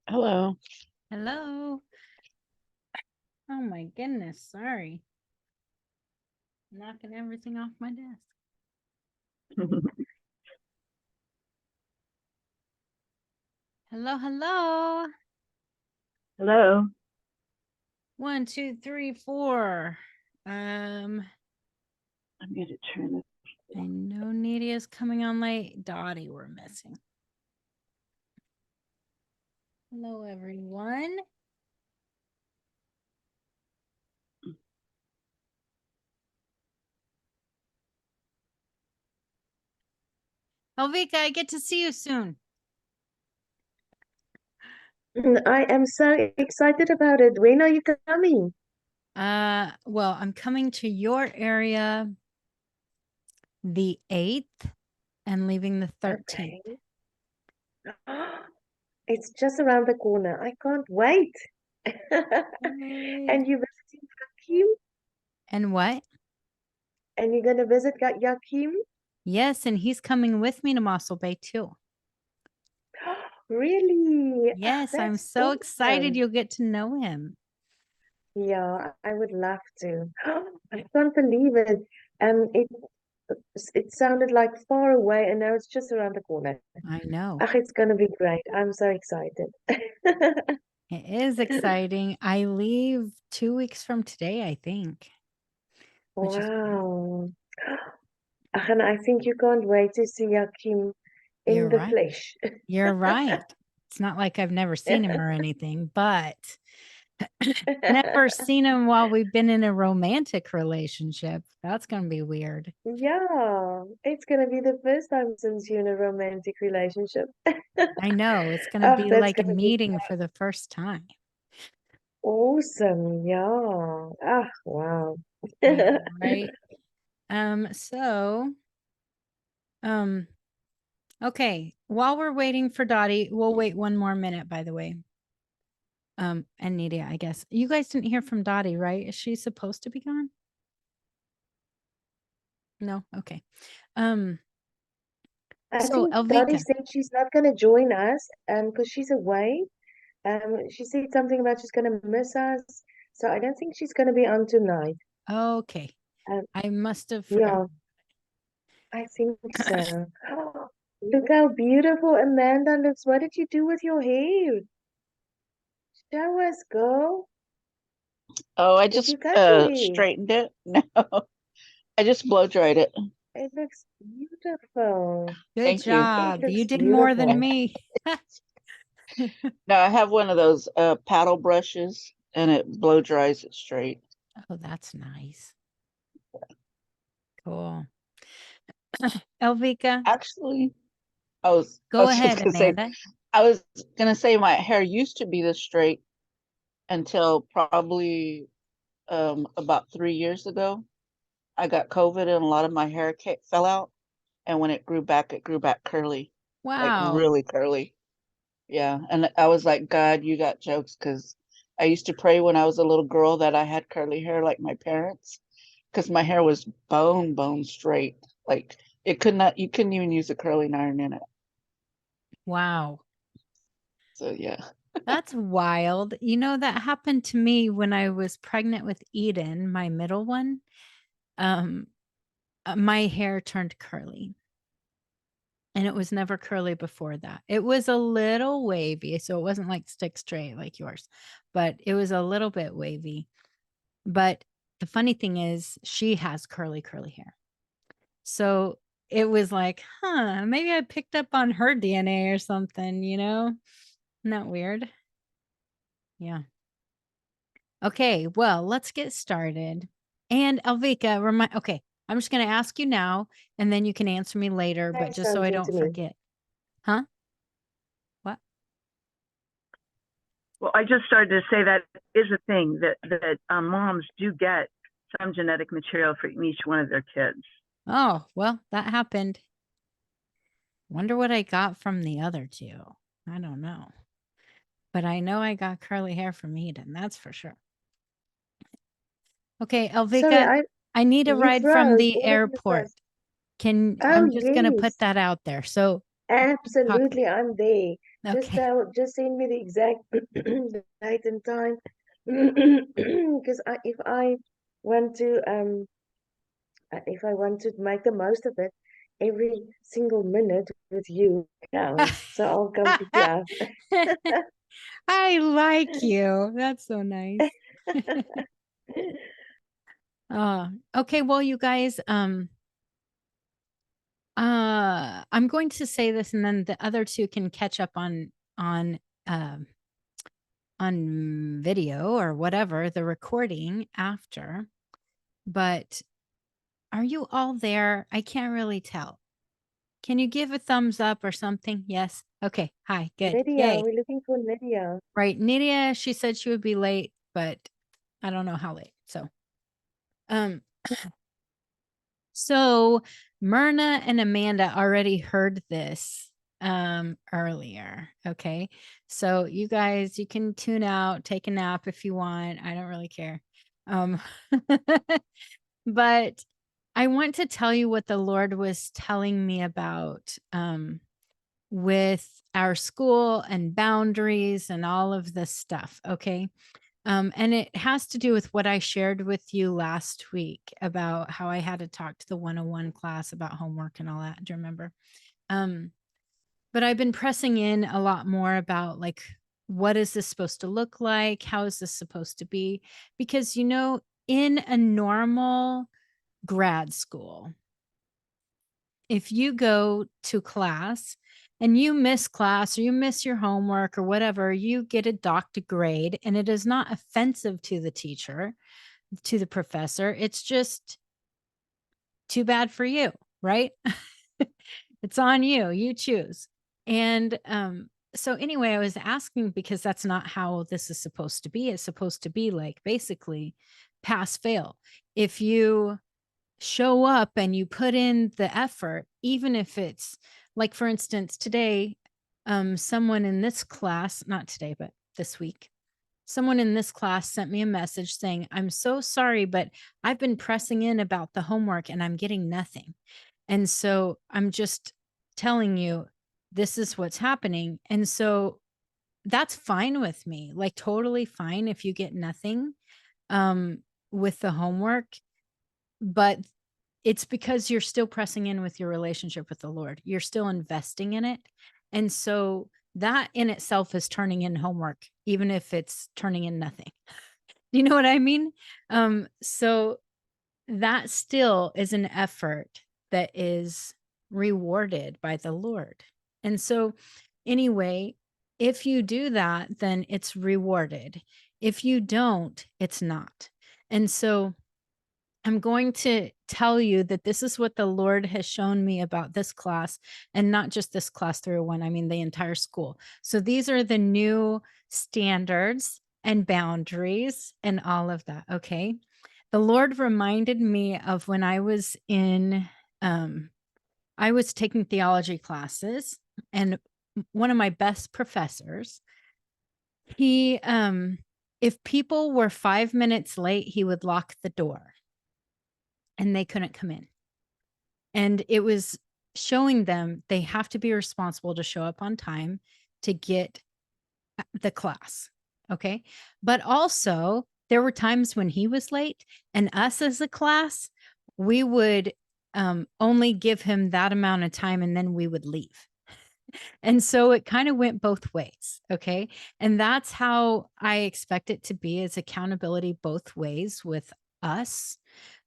Hello. Hello. Oh my goodness. Sorry. Knocking everything off my desk. Hello, hello. Hello. One, two, three, four. I'm going to turn this. I know Nadia's coming on late. Dottie, we're missing. Hello, everyone. Elvika, I get to see you soon. I am so excited about it. When are you coming? Well, I'm coming to your area the 8th and leaving the 13th. Okay. It's just around the corner. I can't wait. Yay. And you visiting Yakim? And what? And you're gonna visit Yakim? Yes, and he's coming with me to Mossel Bay too. Really? Yes, I'm That's so excited awesome. you'll get to know him. Yeah, I would love to. I can't believe it. It sounded like far away, and now it's just around the corner. I know. It's gonna be great. I'm so excited. It is exciting. I leave 2 weeks from today, I think, which is great. Wow. And I think you can't wait to see Yakim in You're the right. flesh. You're right. It's not like I've never seen him or anything, but never seen him while we've been in a romantic relationship. That's going to be weird. Yeah, it's gonna be the first time since you're in a romantic relationship. I know. It's going to be That's like a gonna be meeting for the first time. awesome. Yeah. Wow. I know, right? So, um, okay. While we're waiting for Dottie, we'll wait one more minute, by the way. And Nadia, I guess. You guys didn't hear from Dottie, right? Is she supposed to be gone? No? Okay. Um, I so think Dottie Elvika. said she's not gonna join us, because she's away. She said something about she's gonna miss us, so I don't think she's gonna be on tonight. Okay. Um, I must have yeah, forgotten. I think so. Look how beautiful Amanda looks. What did you do with your hair? Show us, girl. Oh, I Did just you cut your hair? straightened it. No, I just blow dried it. It looks beautiful. Good Thank you. It job. You looks did more than beautiful. me. Now I have one of those paddle brushes and it blow dries it straight. Oh, that's nice. Cool. Elvika, Actually, I go was just ahead, gonna say Amanda. I was gonna say my hair used to be this straight until probably about 3 years ago. I got COVID and a lot of my hair fell out, and when it grew back curly, like Wow. really curly. Yeah, and I was like, God, you got jokes, because I used to pray when I was a little girl that I had curly hair like my parents, because my hair was bone straight. Like it could not, you couldn't even use a curling iron in it. Wow. So yeah. That's wild. You know, that happened to me when I was pregnant with Eden, my middle one. Um, my hair turned curly. And it was never curly before that. It was a little wavy, so it wasn't like stick straight like yours, but it was a little bit wavy. But the funny thing is, she has curly hair. So it was like, huh, maybe I picked up on her DNA or something, you know? Isn't that weird? Yeah. Okay, well, let's get started. And Elvika, okay, I'm just going to ask you now, and then you can answer me later, but Say just so I something to don't me. forget. Huh? What? Well, I just started to say that is a thing that moms do get some genetic material for each one of their kids. Oh, well, that happened. Wonder what I got from the other two. I don't know. But I know I got curly hair from Eden, that's for sure. Okay, Sorry, Elvika, I need a you ride from froze the all of a airport. sudden. I'm just going to put Yes. that out there. So Absolutely, I'm there. Okay. Just send me the exact date and time. Because if I want to make the most of it, every single minute with you counts. So I'll come pick you up. I like you. That's so nice. Okay, well, you guys, I'm going to say this and then the other two can catch up on um on video or whatever, the recording after. But are you all there? I can't really tell. Can you give a thumbs up or something? Yes. Okay. Hi. Good. Lydia, Yay. we're looking for Lydia. Right. Nydia, she said she would be late, but I don't know how late. Um, so Myrna and Amanda already heard this earlier. Okay. So you guys, you can tune out, take a nap if you want. I don't really care. Um, but I want to tell you what the Lord was telling me about with our school and boundaries and all of this stuff. Okay. And it has to do with what I shared with you last week about how I had to talk to the 101 class about homework and all that. Do you remember? But I've been pressing in a lot more about like, what is this supposed to look like? How is this supposed to be? Because, you know, in a normal grad school, if you go to class and you miss class or you miss your homework or whatever, you get a docked grade and it is not offensive to the teacher, to the professor. It's just too bad for you, right? It's on you. You choose. And so anyway, I was asking because that's not how this is supposed to be. It's supposed to be like basically pass fail. If you show up and you put in the effort, even if it's like, for instance, today, someone in this class, not today, but this week, someone in this class sent me a message saying, I'm so sorry, but I've been pressing in about the homework and I'm getting nothing. And so I'm just telling you, this is what's happening. And so that's fine with me, like totally fine if you get nothing with the homework. But it's because you're still pressing in with your relationship with the Lord. You're still investing in it. And so that in itself is turning in homework, even if it's turning in nothing. You know what I mean? So that still is an effort that is rewarded by the Lord. And so, anyway, if you do that, then it's rewarded. If you don't, it's not. And so, I'm going to tell you that this is what the Lord has shown me about this class, and not just this class 301, I mean the entire school. So these are the new standards and boundaries and all of that. Okay. The Lord reminded me of when I was I was taking theology classes, and one of my best professors, he, if people were 5 minutes late, he would lock the door and they couldn't come in. And it was showing them they have to be responsible to show up on time to get the class. Okay. But also, there were times when he was late, and us as a class, we would only give him that amount of time and then we would leave. And so it kind of went both ways. Okay. And that's how I expect it to be, is accountability both ways with us.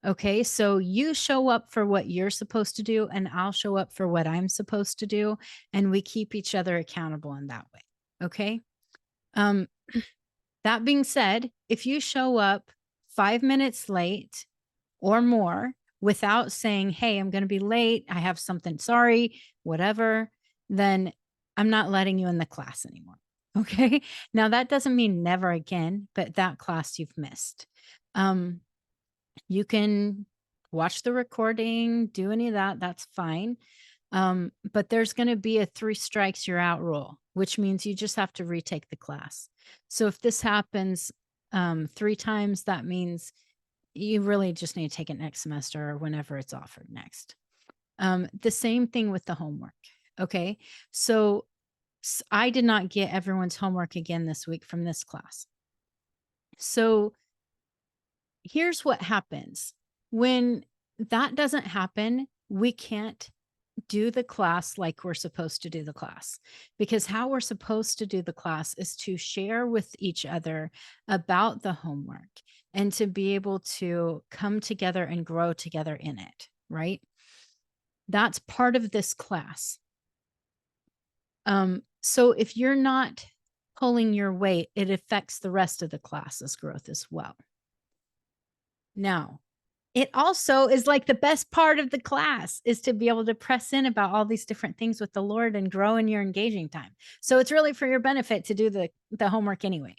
Okay. So you show up for what you're supposed to do, and I'll show up for what I'm supposed to do. And we keep each other accountable in that way. Okay. Um, that being said, if you show up 5 minutes late or more without saying, hey, I'm going to be late, I have something, sorry, whatever, then I'm not letting you in the class anymore. Okay. Now, that doesn't mean never again, but that class you've missed. You can watch the recording, do any of that. That's fine. But there's going to be a 3 strikes you're out rule, which means you just have to retake the class. So if this happens 3 times, that means you really just need to take it next semester or whenever it's offered next. The same thing with the homework. Okay. So I did not get everyone's homework again this week from this class. So here's what happens when that doesn't happen. We can't do the class like we're supposed to do the class, because how we're supposed to do the class is to share with each other about the homework and to be able to come together and grow together in it, right? That's part of this class. So if you're not pulling your weight, it affects the rest of the class's growth as well. Now, it also is like the best part of the class is to be able to press in about all these different things with the Lord and grow in your engaging time. So it's really for your benefit to do the homework anyway.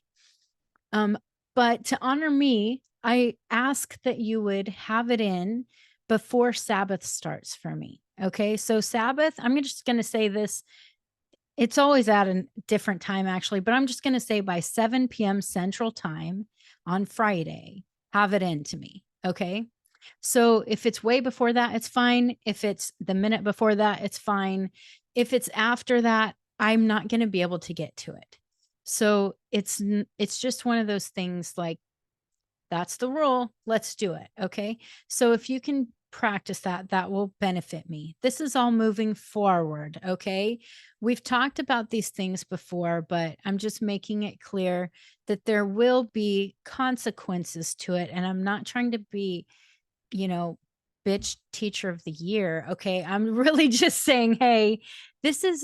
But to honor me, I ask that you would have it in before Sabbath starts for me. Okay. So Sabbath, I'm just going to say this. It's always at a different time, actually, but I'm just going to say by 7 p.m. Central Time on Friday, have it in to me. Okay. So if it's way before that, it's fine. If it's the minute before that, it's fine. If it's after that, I'm not going to be able to get to it. So it's just one of those things like, that's the rule. Let's do it. Okay. So if you can practice that, that will benefit me. This is all moving forward. Okay. We've talked about these things before, but I'm just making it clear that there will be consequences to it. And I'm not trying to be, bitch teacher of the year. Okay. I'm really just saying, hey, this is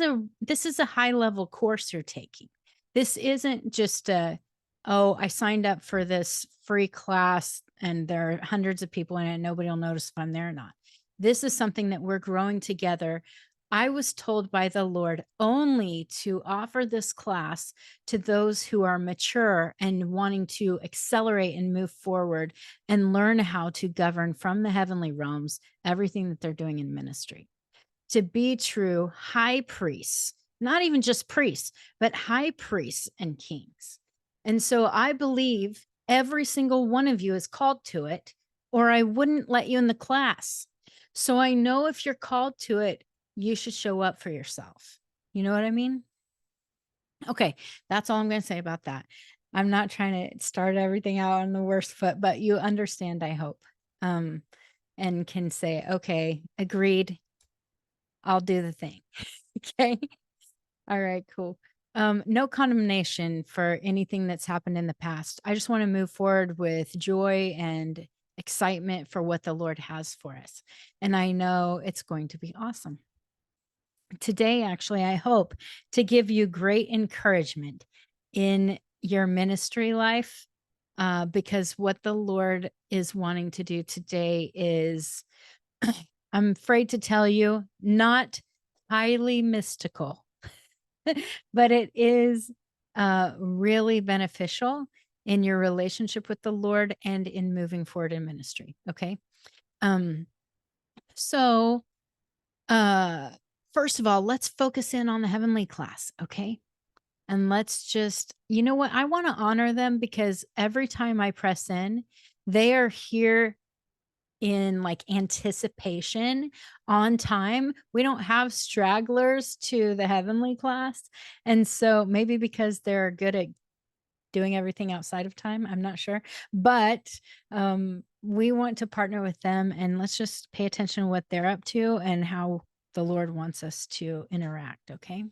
a high level course you're taking. This isn't just I signed up for this free class and there are hundreds of people in it. Nobody will notice if I'm there or not. This is something that we're growing together. I was told by the Lord only to offer this class to those who are mature and wanting to accelerate and move forward and learn how to govern from the heavenly realms everything that they're doing in ministry. To be true high priests, not even just priests, but high priests and kings. And so I believe every single one of you is called to it, or I wouldn't let you in the class. So I know if you're called to it, you should show up for yourself. You know what I mean? Okay, that's all I'm going to say about that. I'm not trying to start everything out on the worst foot, but you understand, I hope, and can say, okay, agreed. I'll do the thing. Okay. All right, cool. No condemnation for anything that's happened in the past. I just want to move forward with joy and excitement for what the Lord has for us. And I know it's going to be awesome. Today, actually, I hope to give you great encouragement in your ministry life, because what the Lord is wanting to do today is, I'm afraid to tell you, not highly mystical, but it is really beneficial in your relationship with the Lord and in moving forward in ministry. Okay. So first of all, let's focus in on the heavenly class. Okay. And let's just, you know what? I want to honor them because every time I press in, they are here in like anticipation on time. We don't have stragglers to the heavenly class. And so maybe because they're good at doing everything outside of time, I'm not sure, but we want to partner with them and let's just pay attention to what they're up to and how the Lord wants us to interact. Okay.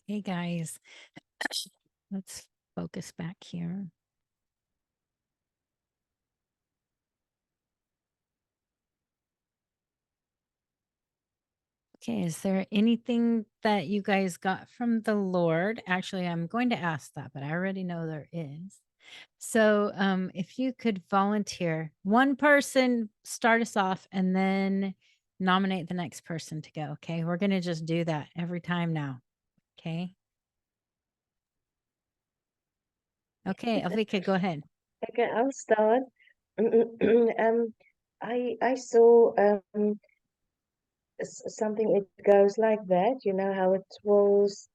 Hey guys, let's focus back here. Okay, is there anything that you guys got from the Lord? Actually, I'm going to ask that, but I already know there is. So, if you could volunteer, one person start us off and then nominate the next person to go. Okay, we're going to just do that every time now. Okay. Okay, Alvika, go ahead. Okay, I'll start. I saw something. It goes like that. You know how it twirls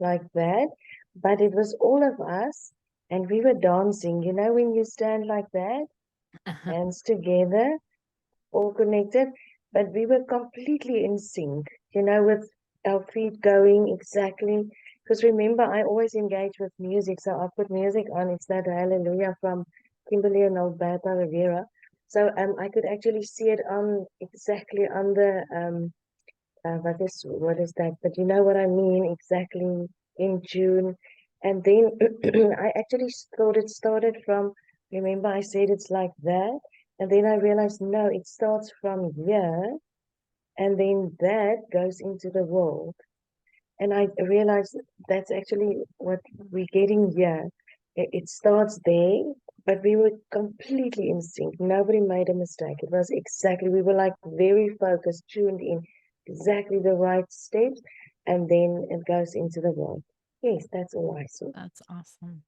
like that, but it was all of us, and we were dancing. You know when you stand like that, hands together, all connected, but we were completely in sync, you know, with our feet going exactly. Because remember, I always engage with music, so I put music on. It's that Hallelujah from Kimberly and Alberta Rivera. So I could actually see it on exactly on the what is that? But you know what I mean exactly in June. And then I actually thought it started from, remember I said it's like that. And then I realized, no, it starts from here. And then that goes into the world. And I realized that's actually what we're getting here. It starts there, but we were completely in sync. Nobody made a mistake. It was exactly, we were like very focused, tuned in, exactly the right steps, and then it goes into the world. Yes, that's all I saw. That's awesome.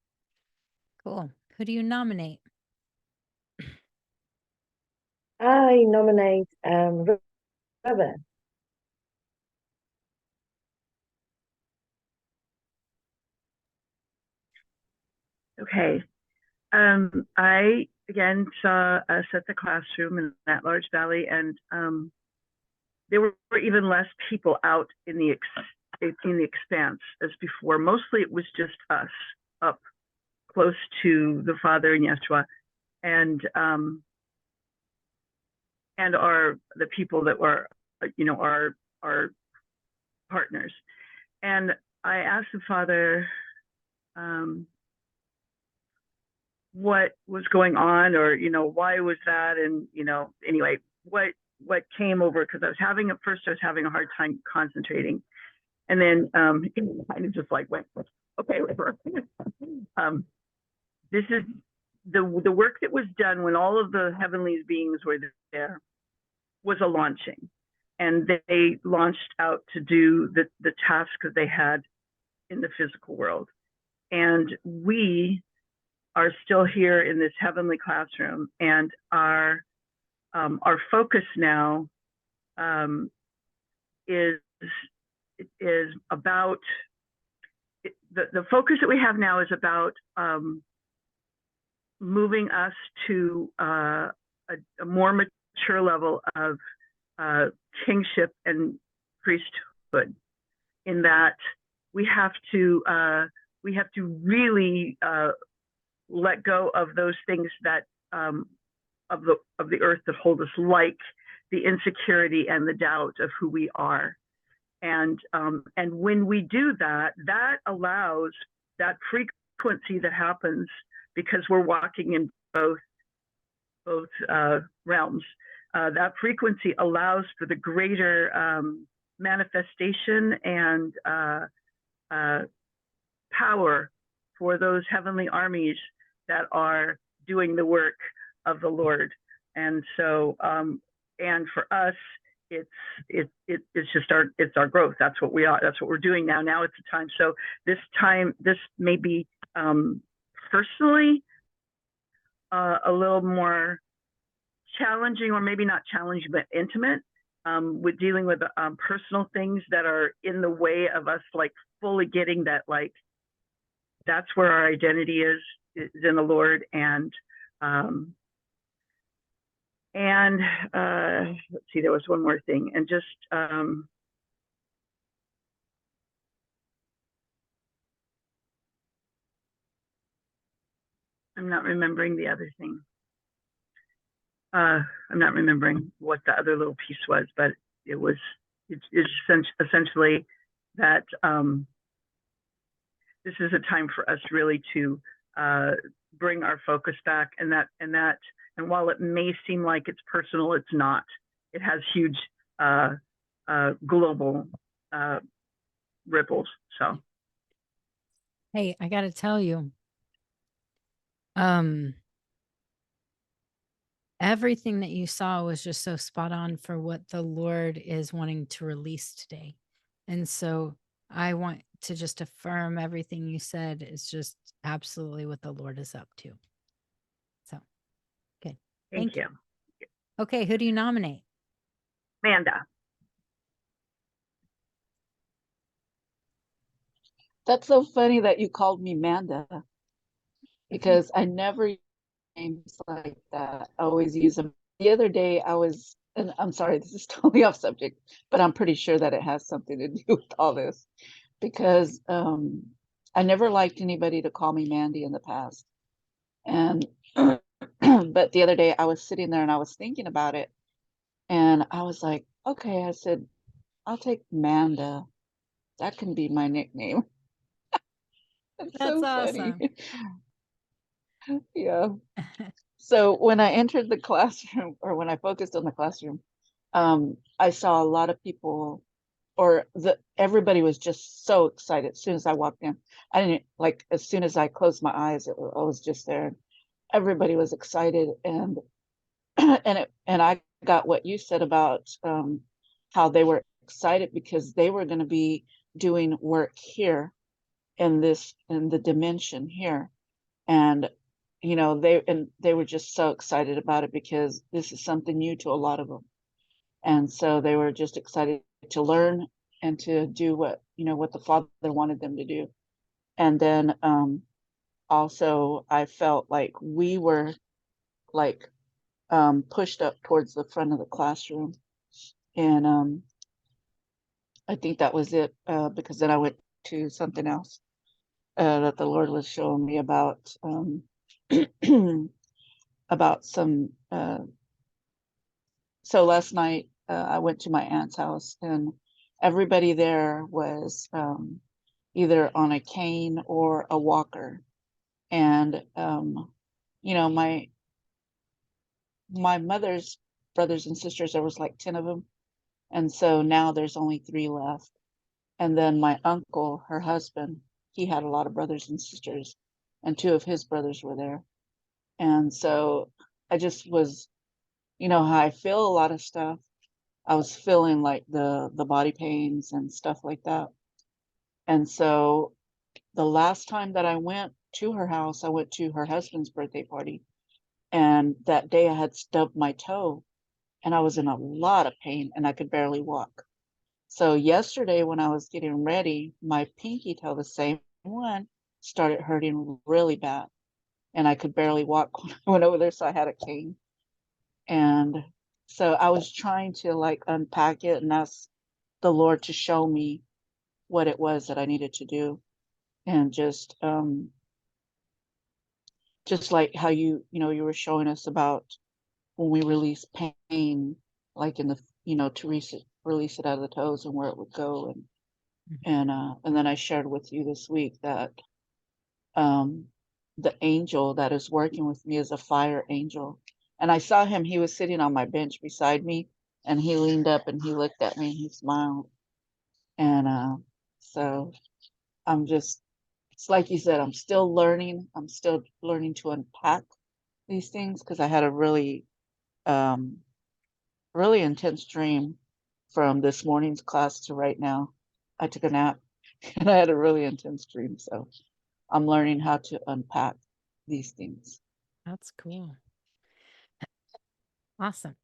Cool. Who do you nominate? I nominate Rubber. Okay. I again saw us at the classroom in that large valley, and there were even less people out in the expanse as before. Mostly, it was just us up close to the Father and Yeshua, and the people that were, our partners. And I asked the Father what was going on, or why was that, and anyway, what came over, because at first I was having a hard time concentrating, and then it kind of just like went, okay, whatever. This is the work that was done when all of the heavenly beings were there, was a launching, and they launched out to do the task that they had in the physical world, and we are still here in this heavenly classroom, and our focus now is about the focus that we have now is about moving us to a more mature level of kingship and priesthood, in that we have to really let go of those things that of the earth that hold us, like the insecurity and the doubt of who we are. And when we do that, that allows that frequency that happens, because we're walking in both realms. That frequency allows for the greater manifestation and power for those heavenly armies that are doing the work of the Lord. And so, and for us, it's just our growth. That's what we are. That's what we're doing now. Now it's the time. So this may be personally a little more challenging, or maybe not challenging, but intimate, with dealing with personal things that are in the way of us, like fully getting that, like, that's where our identity is in the Lord. And let's see, there was one more thing, and just I'm not remembering the other thing. I'm not remembering what the other little piece was, but it's essentially that this is a time for us really to bring our focus back, and while it may seem like it's personal, it's not. It has huge global ripples. So, Hey, I got to tell you, everything that you saw was just so spot on for what the Lord is wanting to release today. And so I want to just affirm everything you said is just absolutely what the Lord is up to. So, okay. thank you. Okay. Who do you nominate? Amanda. That's so funny that you called me Manda because I never use names like that. I always use them. The other day I was, and I'm sorry, this is totally off subject, but I'm pretty sure that it has something to do with all this because I never liked anybody to call me Mandy in the past. And but the other day I was sitting there and I was thinking about it and I was like, okay, I said, I'll take Manda. That can be my nickname. It's That's so awesome. funny. Yeah. So when I entered the classroom or when I focused on the classroom, I saw a lot of people or everybody was just so excited as soon as I walked in. I didn't like as soon as I closed my eyes, I was just there. Everybody was excited and and I got what you said about how they were excited because they were going to be doing work here in the dimension here. And they were just so excited about it because this is something new to a lot of them. And so they were just excited to learn and to do what the Father wanted them to do. And then also I felt like we were like pushed up towards the front of the classroom. And I think that was it because then I went to something else that the Lord was showing me about about some so last night I went to my aunt's house and everybody there was either on a cane or a walker. And my mother's brothers and sisters, there was like 10 of them. And so now there's only 3 left. And then my uncle, her husband, he had a lot of brothers and sisters, and 2 of his brothers were there. And so I just was, how I feel a lot of stuff. I was feeling like the body pains and stuff like that. And so the last time that I went to her house, I went to her husband's birthday party. And that day I had stubbed my toe and I was in a lot of pain and I could barely walk. So yesterday when I was getting ready, my pinky toe, the same one, started hurting really bad. And I could barely walk when I went over there, so I had a cane. And so I was trying to like unpack it and ask the Lord to show me what it was that I needed to do. And just like how you were showing us about when we release pain, like in the, to release it out of the toes and where it would go. And then I shared with you this week that um, the angel that is working with me is a fire angel. And I saw him, he was sitting on my bench beside me and he leaned up and he looked at me and he smiled. And so it's like you said, I'm still learning. I'm still learning to unpack these things because I had a um, really intense dream from this morning's class to right now. I took a nap and I had a really intense dream. So I'm learning how to unpack these things. That's cool. Awesome.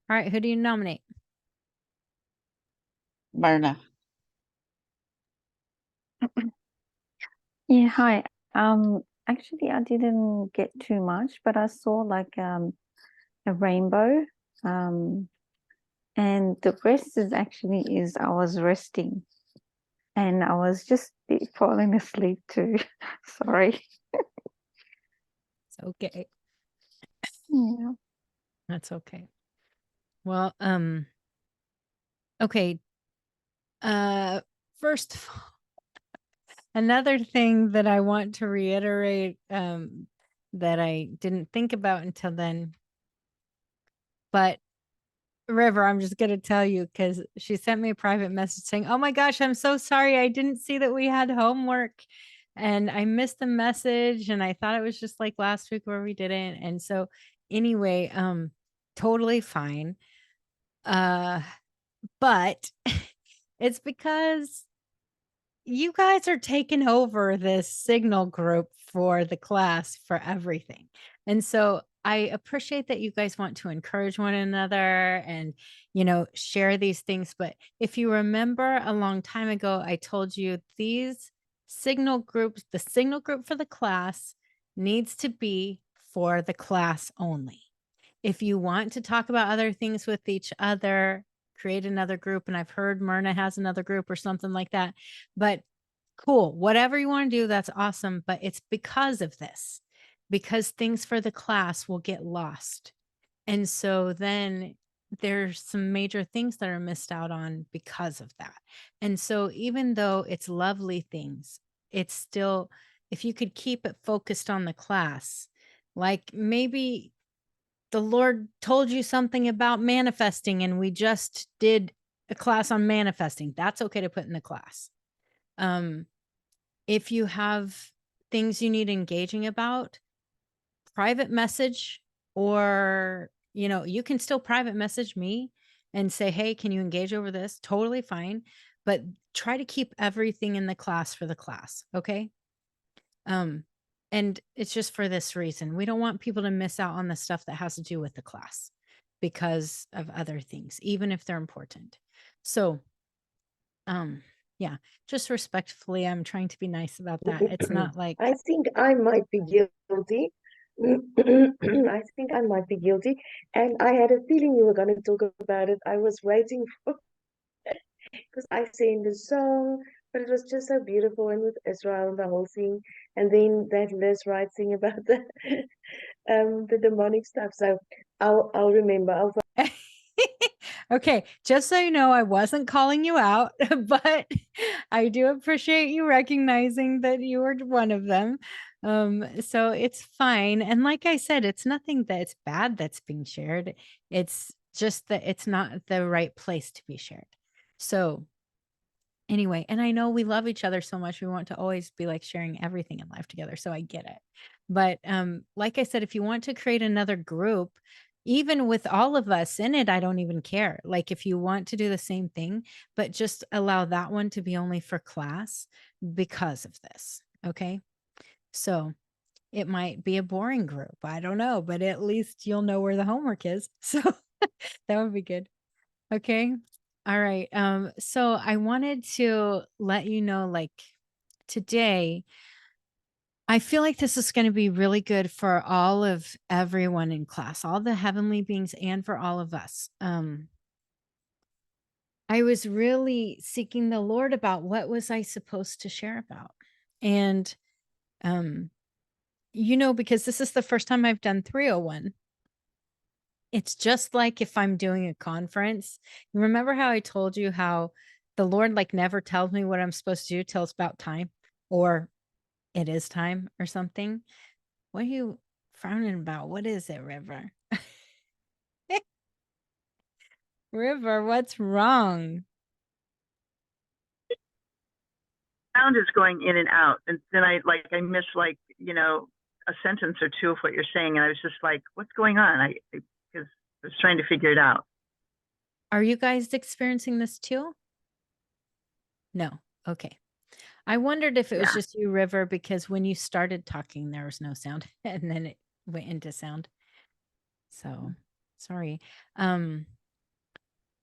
All right. Who do you nominate? Myrna. Yeah, hi. Actually, I didn't get too much, but I saw like a rainbow. And the rest is I was resting and I was just falling asleep too. Sorry. It's okay. Yeah. That's okay. Well, okay. First of all, Another thing that I want to reiterate that I didn't think about until then, but River, I'm just going to tell you because she sent me a private message saying, "Oh my gosh, I'm so sorry. I didn't see that we had homework and I missed the message and I thought it was just like last week where we didn't." And so anyway, totally fine. But it's because you guys are taking over this signal group for the class for everything. And so I appreciate that you guys want to encourage one another and, share these things. But if you remember a long time ago, I told you these signal groups, the signal group for the class needs to be for the class only. If you want to talk about other things with each other, create another group. And I've heard Myrna has another group or something like that. But cool, whatever you want to do, that's awesome. But it's because of this, because things for the class will get lost. And so then there's some major things that are missed out on because of that. And so even though it's lovely things, it's still, if you could keep it focused on the class, like maybe the Lord told you something about manifesting and we just did a class on manifesting. That's okay to put in the class. If you have things you need engaging about, private message, or, you can still private message me and say, "Hey, can you engage over this?" Totally fine. But try to keep everything in the class for the class. Okay. And it's just for this reason. We don't want people to miss out on the stuff that has to do with the class because of other things, even if they're important. So, yeah, just respectfully, I'm trying to be nice about that. It's not like I think I might be guilty. I think I might be guilty. And I had a feeling you were going to talk about it. I was waiting for, because I sang the song, but it was just so beautiful and with Israel and the whole thing. And then that Liz Wright thing about the demonic stuff. So I'll remember. I'll okay, just so you know, I wasn't calling you out, but I do appreciate you recognizing that you were one of them. So it's fine. And like I said, it's nothing that's bad that's being shared. It's just that it's not the right place to be shared. So anyway, and I know we love each other so much. We want to always be like sharing everything in life together. So I get it. But like I said, if you want to create another group, even with all of us in it, I don't even care. Like if you want to do the same thing, but just allow that one to be only for class because of this. Okay. So it might be a boring group. I don't know, but at least you'll know where the homework is. So that would be good. Okay. All right. So I wanted to let you know, like today, I feel like this is going to be really good for all of everyone in class, all the heavenly beings, and for all of us. I was really seeking the Lord about what was I supposed to share about. And because this is the first time I've done 301. It's just like if I'm doing a conference. Remember how I told you how the Lord like never tells me what I'm supposed to do till it's about time, or it is time or something? What are you frowning about? What is it, River? River, what's wrong? Sound is going in and out, and then I missed a sentence or two of what you're saying, and I was just like, "What's going on?" Because I was trying to figure it out. Are you guys experiencing this too? No. Okay. I wondered if it was just you, River, because when you started talking, there was no sound and then it went into sound. So sorry.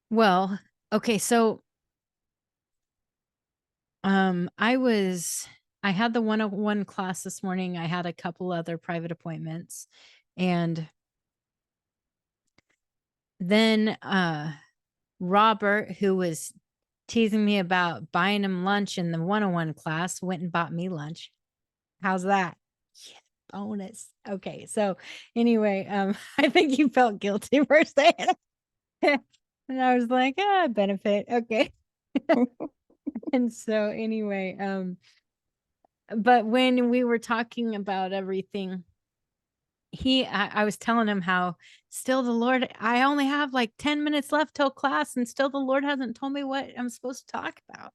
Well, okay. So, I had the 101 class this morning. I had a couple other private appointments, and then, Robert, who was teasing me about buying him lunch in the 101 class, went and bought me lunch. How's that? Yeah, bonus. Okay. So anyway, I think you felt guilty for saying it. And I was like, benefit. Okay. And so anyway, But when we were talking about everything, I was telling him how still the Lord, I only have like 10 minutes left till class, and still the Lord hasn't told me what I'm supposed to talk about.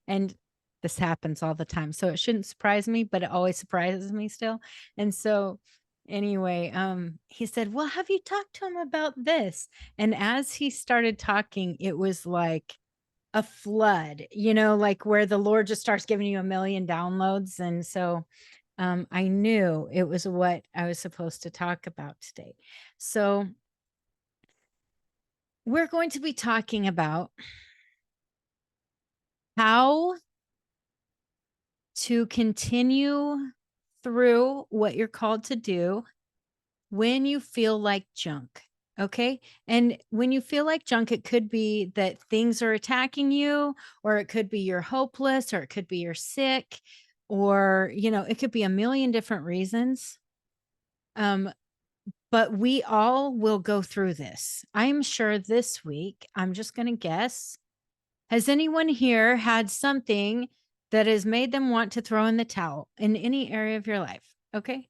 And this happens all the time. So it shouldn't surprise me, but it always surprises me still. And so anyway, he said, "Well, have you talked to him about this?" And as he started talking, it was like a flood, like where the Lord just starts giving you a million downloads. And so I knew it was what I was supposed to talk about today. So we're going to be talking about how to continue through what you're called to do when you feel like junk. Okay. And when you feel like junk, it could be that things are attacking you, or it could be you're hopeless, or it could be you're sick, or, it could be a million different reasons. But we all will go through this. I'm sure this week, I'm just going to guess. Has anyone here had something that has made them want to throw in the towel in any area of your life? Okay.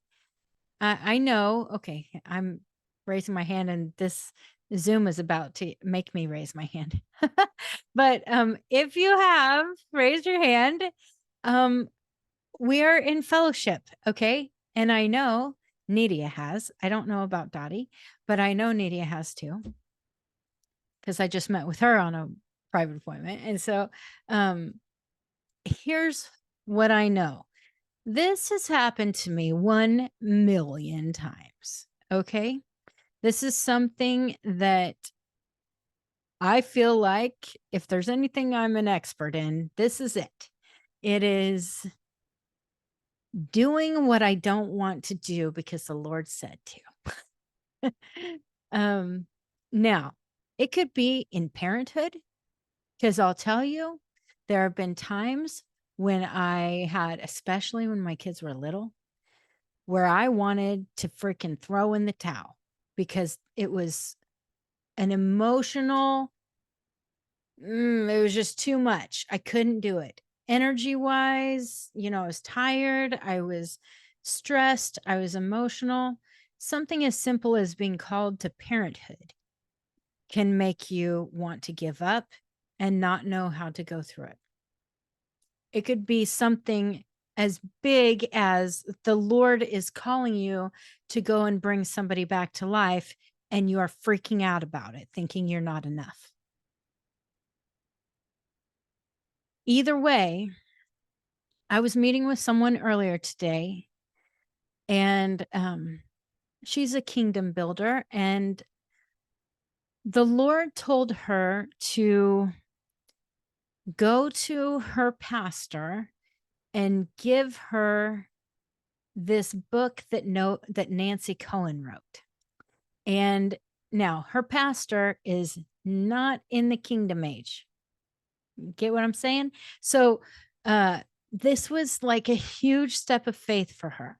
I know. Okay. I'm raising my hand, and this Zoom is about to make me raise my hand. But if you have, raise your hand. We are in fellowship. Okay. And I know Nidia has. I don't know about Dottie, but I know Nidia has too, because I just met with her on a private appointment. And so here's what I know. This has happened to me 1 million times. Okay. This is something that I feel like if there's anything I'm an expert in, this is it. It is doing what I don't want to do because the Lord said to. Now, it could be in parenthood, because I'll tell you, there have been times when I had, especially when my kids were little, where I wanted to freaking throw in the towel because it was an emotional, it was just too much. I couldn't do it. Energy wise, I was tired. I was stressed. I was emotional. Something as simple as being called to parenthood can make you want to give up and not know how to go through it. It could be something as big as the Lord is calling you to go and bring somebody back to life, and you are freaking out about it, thinking you're not enough. Either way, I was meeting with someone earlier today, and she's a kingdom builder, and the Lord told her to go to her pastor and give her this book that Nancy Kohen wrote. And now her pastor is not in the kingdom age. Get what I'm saying? So this was like a huge step of faith for her.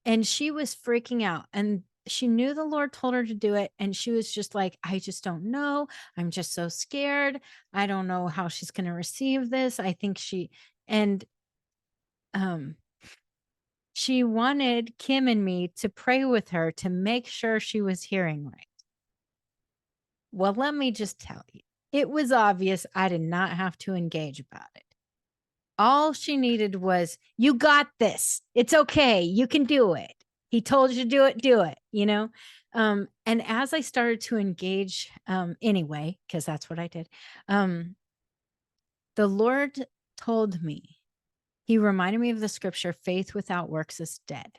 And she was freaking out, and she knew the Lord told her to do it. And she was just like, I just don't know. I'm just so scared. I don't know how she's going to receive this. I think and she wanted Kim and me to pray with her to make sure she was hearing right. Well, let me just tell you, it was obvious I did not have to engage about it. All she needed was, you got this. It's okay. You can do it. He told you to do it, And as I started to engage anyway, because that's what I did, the Lord told me, he reminded me of the scripture, faith without works is dead.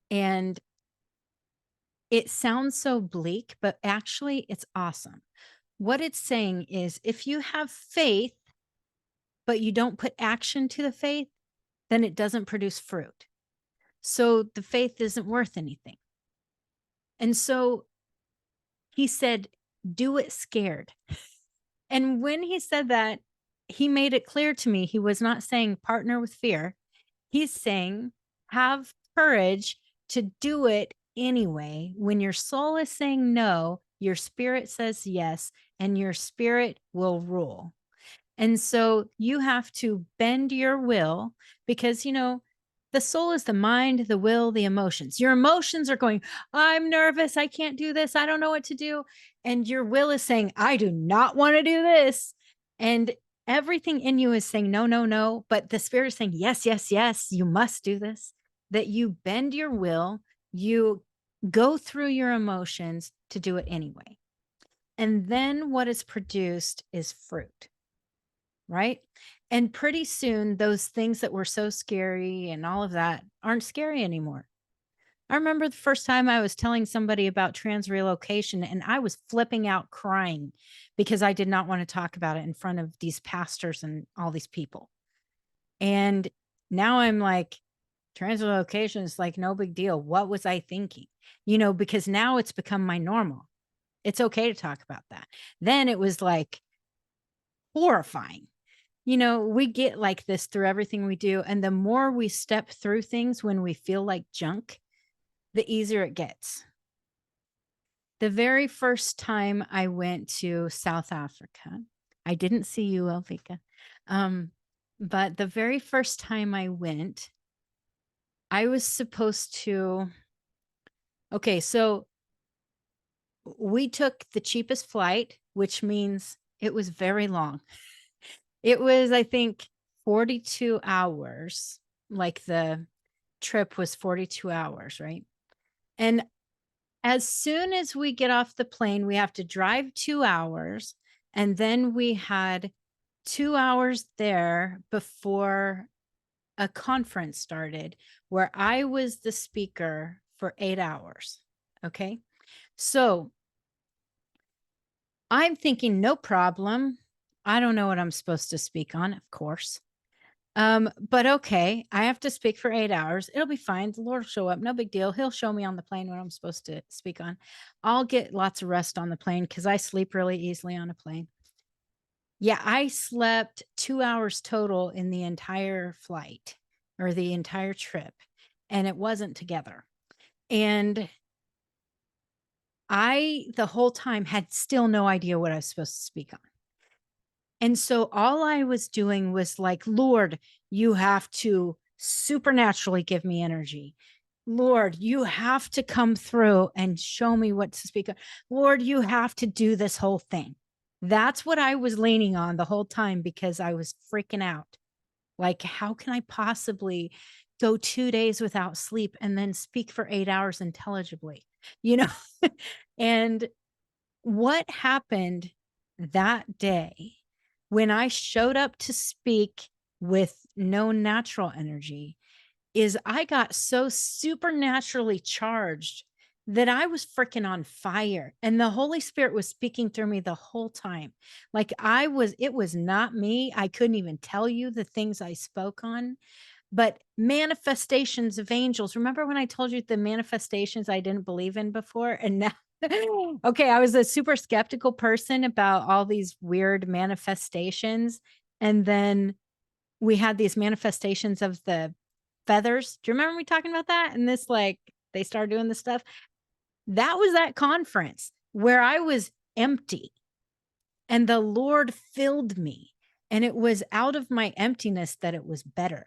And it sounds so bleak, but actually it's awesome. What it's saying is, if you have faith, but you don't put action to the faith, then it doesn't produce fruit. So the faith isn't worth anything. And so he said, do it scared. And when he said that, he made it clear to me, he was not saying partner with fear. He's saying, have courage to do it anyway. When your soul is saying no, your spirit says yes, and your spirit will rule. And so you have to bend your will, because, The soul is the mind, the will, the emotions. Your emotions are going, I'm nervous. I can't do this. I don't know what to do. And your will is saying, I do not want to do this. And everything in you is saying, no, no, no. But the spirit is saying, yes, yes, yes, you must do this. That you bend your will, you go through your emotions to do it anyway. And then what is produced is fruit, right? And pretty soon, those things that were so scary and all of that aren't scary anymore. I remember the first time I was telling somebody about trans relocation and I was flipping out crying because I did not want to talk about it in front of these pastors and all these people. And now I'm like, trans relocation is like no big deal. What was I thinking? Because now it's become my normal. It's okay to talk about that. Then it was like horrifying. We get like this through everything we do. And the more we step through things when we feel like junk, the easier it gets. The very first time I went to South Africa, I didn't see you, Elvika. But the very first time I went, I was supposed to, okay, so we took the cheapest flight, which means it was very long. It was, I think, 42 hours. Like the trip was 42 hours, right? And as soon as we get off the plane, we have to drive 2 hours. And then we had 2 hours there before a conference started where I was the speaker for 8 hours. Okay. So I'm thinking, no problem. I don't know what I'm supposed to speak on, of course. But okay, I have to speak for 8 hours. It'll be fine. The Lord will show up. No big deal. He'll show me on the plane what I'm supposed to speak on. I'll get lots of rest on the plane because I sleep really easily on a plane. Yeah, I slept 2 hours total in the entire flight or the entire trip, and it wasn't together. And I, the whole time, had still no idea what I was supposed to speak on. And so all I was doing was like, Lord, you have to supernaturally give me energy. Lord, you have to come through and show me what to speak of. Lord, you have to do this whole thing. That's what I was leaning on the whole time because I was freaking out. Like, how can I possibly go 2 days without sleep and then speak for 8 hours intelligibly? And what happened that day when I showed up to speak with no natural energy is I got so supernaturally charged that I was freaking on fire. And the Holy Spirit was speaking through me the whole time. Like it was not me. I couldn't even tell you the things I spoke on, but manifestations of angels. Remember when I told you the manifestations I didn't believe in before? And now, okay, I was a super skeptical person about all these weird manifestations. And then we had these manifestations of the feathers. Do you remember me talking about that? And this, like, they started doing this stuff. That was that conference where I was empty and the Lord filled me. And it was out of my emptiness that it was better.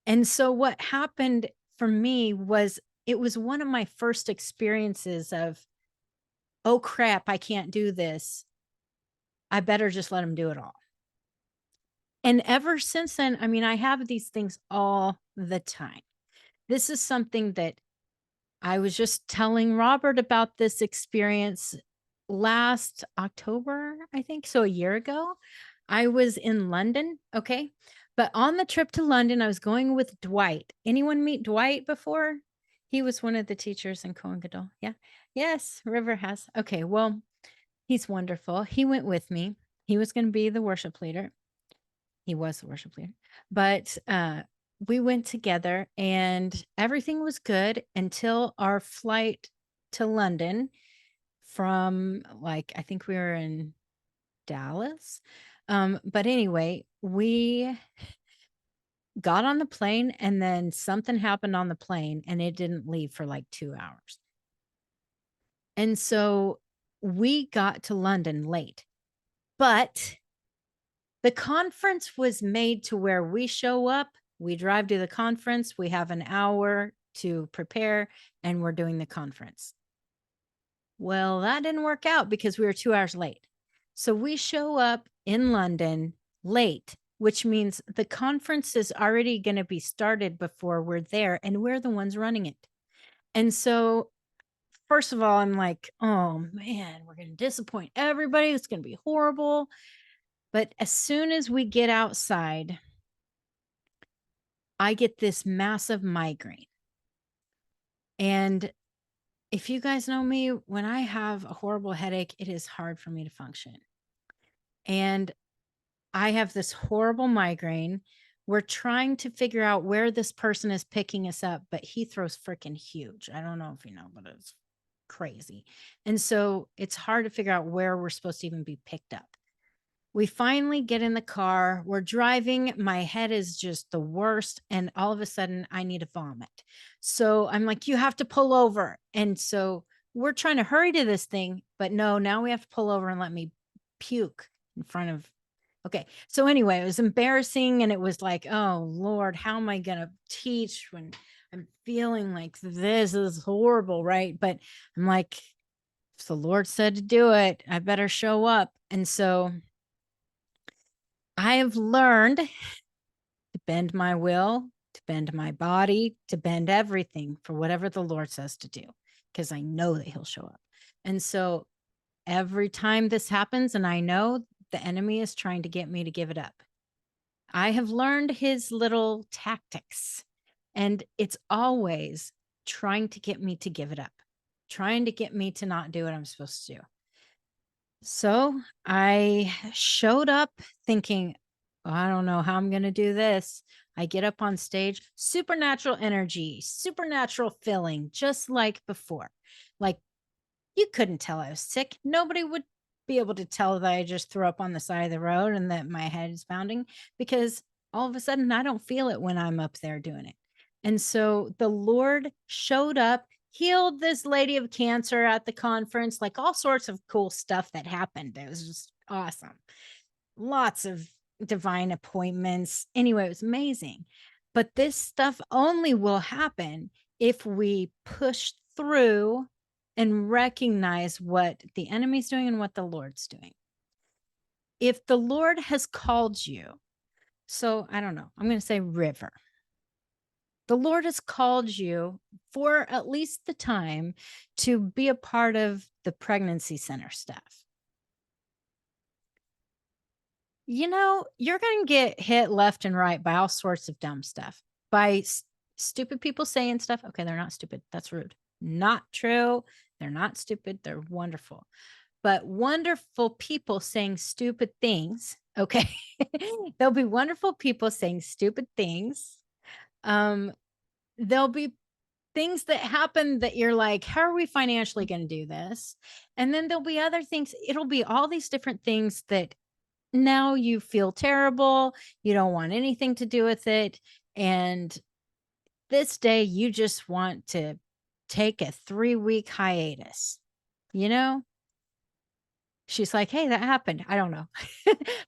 And so what happened for me was it was one of my first experiences of, oh crap, I can't do this. I better just let him do it all. And ever since then, I mean, I have these things all the time. This is something that I was just telling Robert about this experience last October, I think. So a year ago, I was in London. Okay. But on the trip to London, I was going with Dwight. Anyone meet Dwight before? He was one of the teachers in Kohen Gadol. Yeah. Yes. River has. Okay. Well, he's wonderful. He went with me. He was going to be the worship leader. He was the worship leader. But we went together and everything was good until our flight to London from, like, I think we were in Dallas. But anyway, we got on the plane and then something happened on the plane and it didn't leave for like 2 hours. And so we got to London late, but the conference was made to where we show up We drive to the conference. We have an hour to prepare, and we're doing the conference. Well, that didn't work out because we were 2 hours late. So we show up in London late, which means the conference is already going to be started before we're there, and we're the ones running it. And so, first of all, I'm like, oh man, we're going to disappoint everybody. It's going to be horrible. But as soon as we get outside, I get this massive migraine. And if you guys know me, when I have a horrible headache, it is hard for me to function. And I have this horrible migraine. We're trying to figure out where this person is picking us up, but Heathrow's freaking huge. I don't know if you know, but it's crazy. And so it's hard to figure out where we're supposed to even be picked up. We finally get in the car. We're driving. My head is just the worst. And all of a sudden, I need to vomit. So I'm like, you have to pull over. And so we're trying to hurry to this thing. But no, now we have to pull over and let me puke in front of. Okay. So anyway, it was embarrassing. And it was like, oh, Lord, how am I going to teach when I'm feeling like this is horrible? Right. But I'm like, if the Lord said to do it, I better show up. And so I have learned to bend my will, to bend my body, to bend everything for whatever the Lord says to do, because I know that he'll show up. And so every time this happens, and I know the enemy is trying to get me to give it up, I have learned his little tactics, and it's always trying to get me to give it up, trying to get me to not do what I'm supposed to do. So I showed up thinking, I don't know how I'm going to do this. I get up on stage, supernatural energy, supernatural feeling, just like before. Like you couldn't tell I was sick. Nobody would be able to tell that I just threw up on the side of the road and that my head is pounding, because all of a sudden I don't feel it when I'm up there doing it. And so the Lord showed up, healed this lady of cancer at the conference, like all sorts of cool stuff that happened. It was just awesome. Lots of divine appointments. Anyway, it was amazing. But this stuff only will happen if we push through and recognize what the enemy's doing and what the Lord's doing. If the Lord has called you, so I don't know, I'm going to say River. The Lord has called you for at least the time to be a part of the pregnancy center staff. You know, you're going to get hit left and right by all sorts of dumb stuff, by stupid people saying stuff. Okay, they're not stupid. That's rude. Not true. They're not stupid. They're wonderful. But wonderful people saying stupid things. Okay. There'll be wonderful people saying stupid things. There'll be things that happen that you're like, how are we financially going to do this? And then there'll be other things. It'll be all these different things that now you feel terrible. You don't want anything to do with it. And this day you just want to take a 3-week hiatus, you know? She's like, hey, that happened. I don't know.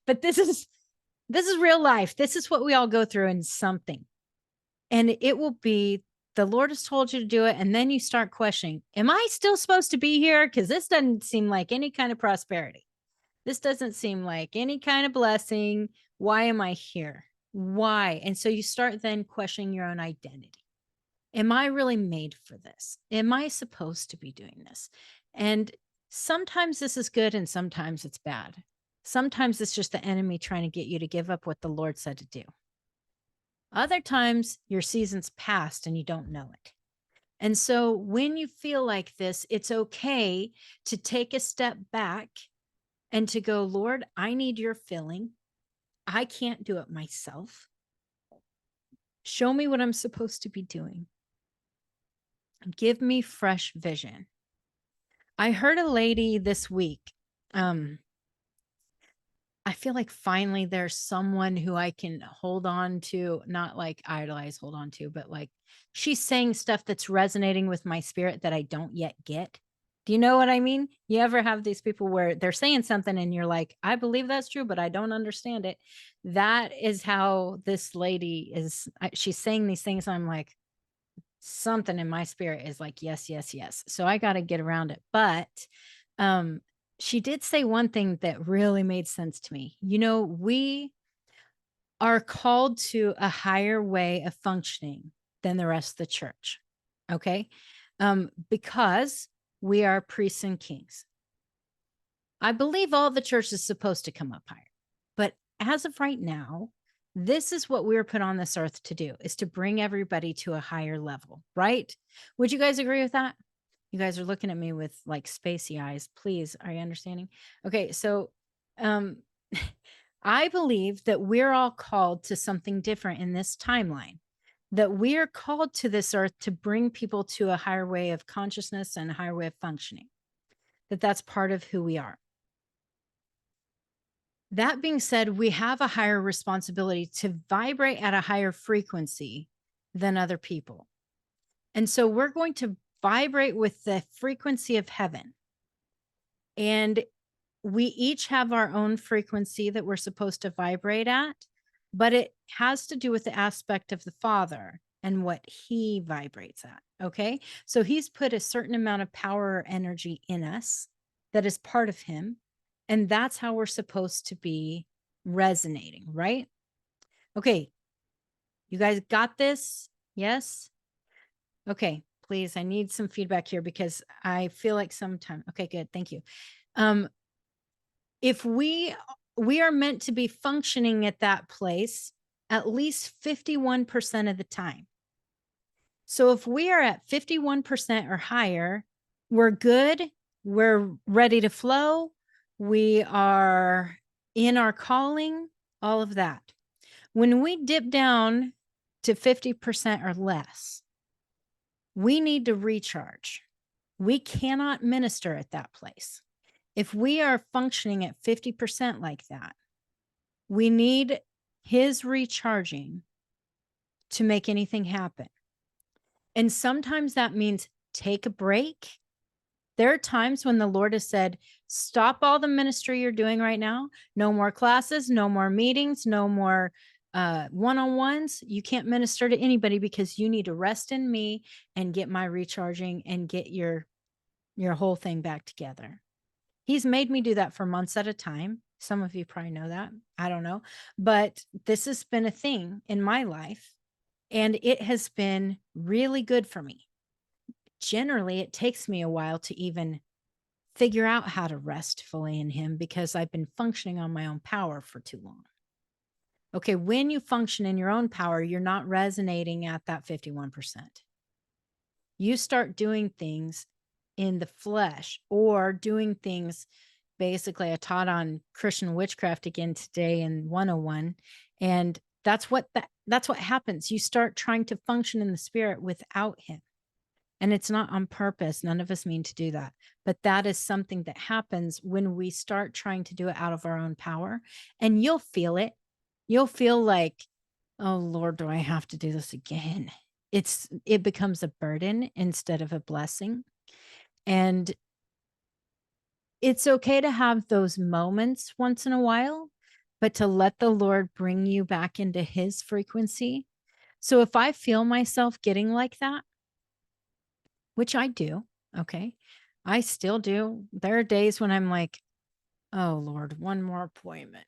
But this is real life. This is what we all go through in something. And it will be, the Lord has told you to do it. And then you start questioning, am I still supposed to be here? Because this doesn't seem like any kind of prosperity. This doesn't seem like any kind of blessing. Why am I here? Why? And so you start then questioning your own identity. Am I really made for this? Am I supposed to be doing this? And sometimes this is good and sometimes it's bad. Sometimes it's just the enemy trying to get you to give up what the Lord said to do. Other times your season's passed and you don't know it. And so when you feel like this, it's okay to take a step back and to go, Lord, I need your filling. I can't do it myself. Show me what I'm supposed to be doing. Give me fresh vision. I heard a lady this week. I feel like finally there's someone who I can hold on to, not like idolize, hold on to, but like she's saying stuff that's resonating with my spirit that I don't yet get. Do you know what I mean? You ever have these people where they're saying something and you're like, I believe that's true, but I don't understand it. That is how this lady is. She's saying these things. I'm like, something in my spirit is like, yes, yes, yes. So I got to get around it. But um, she did say one thing that really made sense to me. You know, we are called to a higher way of functioning than the rest of the church. Okay. Because we are priests and kings. I believe all the church is supposed to come up higher. But as of right now, this is what we're put on this earth to do, is to bring everybody to a higher level, right? Would you guys agree with that? You guys are looking at me with like spacey eyes. Please, are you understanding? Okay, so um I believe that we're all called to something different in this timeline, that we are called to this earth to bring people to a higher way of consciousness and a higher way of functioning, that that's part of who we are. That being said, we have a higher responsibility to vibrate at a higher frequency than other people. And so we're going to vibrate with the frequency of heaven. And we each have our own frequency that we're supposed to vibrate at, but it has to do with the aspect of the Father and what he vibrates at. Okay. So he's put a certain amount of power or energy in us that is part of him. And that's how we're supposed to be resonating, right? Okay. You guys got this? Yes? Okay. Please, I need some feedback here because I feel like sometimes, okay, good. Thank you. If we are meant to be functioning at that place at least 51% of the time. So if we are at 51% or higher, we're good, we're ready to flow, we are in our calling, all of that. When we dip down to 50% or less, we need to recharge. We cannot minister at that place. If we are functioning at 50% like that, we need his recharging to make anything happen. And sometimes that means take a break. There are times when the Lord has said, stop all the ministry you're doing right now. No more classes, no more meetings, no more one-on-ones. You can't minister to anybody because you need to rest in me and get my recharging and get your whole thing back together. He's made me do that for months at a time. Some of you probably know that. I don't know. But this has been a thing in my life, and it has been really good for me. Generally, it takes me a while to even figure out how to rest fully in him because I've been functioning on my own power for too long. Okay, when you function in your own power, you're not resonating at that 51%. You start doing things in the flesh or doing things. Basically, I taught on Christian witchcraft again today in 101. And that's what happens. You start trying to function in the spirit without him. And it's not on purpose. None of us mean to do that. But that is something that happens when we start trying to do it out of our own power. And you'll feel it. You'll feel like, oh Lord, do I have to do this again? It becomes a burden instead of a blessing. And it's okay to have those moments once in a while, but to let the Lord bring you back into his frequency. So if I feel myself getting like that, which I do, okay, I still do. There are days when I'm like, oh Lord, one more appointment.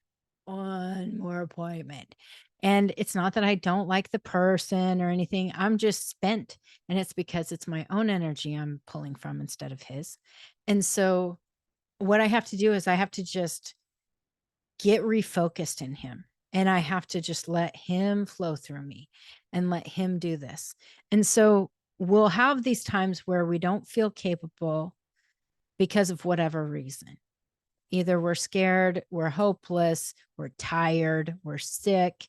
And it's not that I don't like the person or anything. I'm just spent. And it's because it's my own energy I'm pulling from instead of his. And so what I have to do is I have to just get refocused in him. And I have to just let him flow through me and let him do this. And so we'll have these times where we don't feel capable because of whatever reason. Either we're scared, we're hopeless, we're tired, we're sick,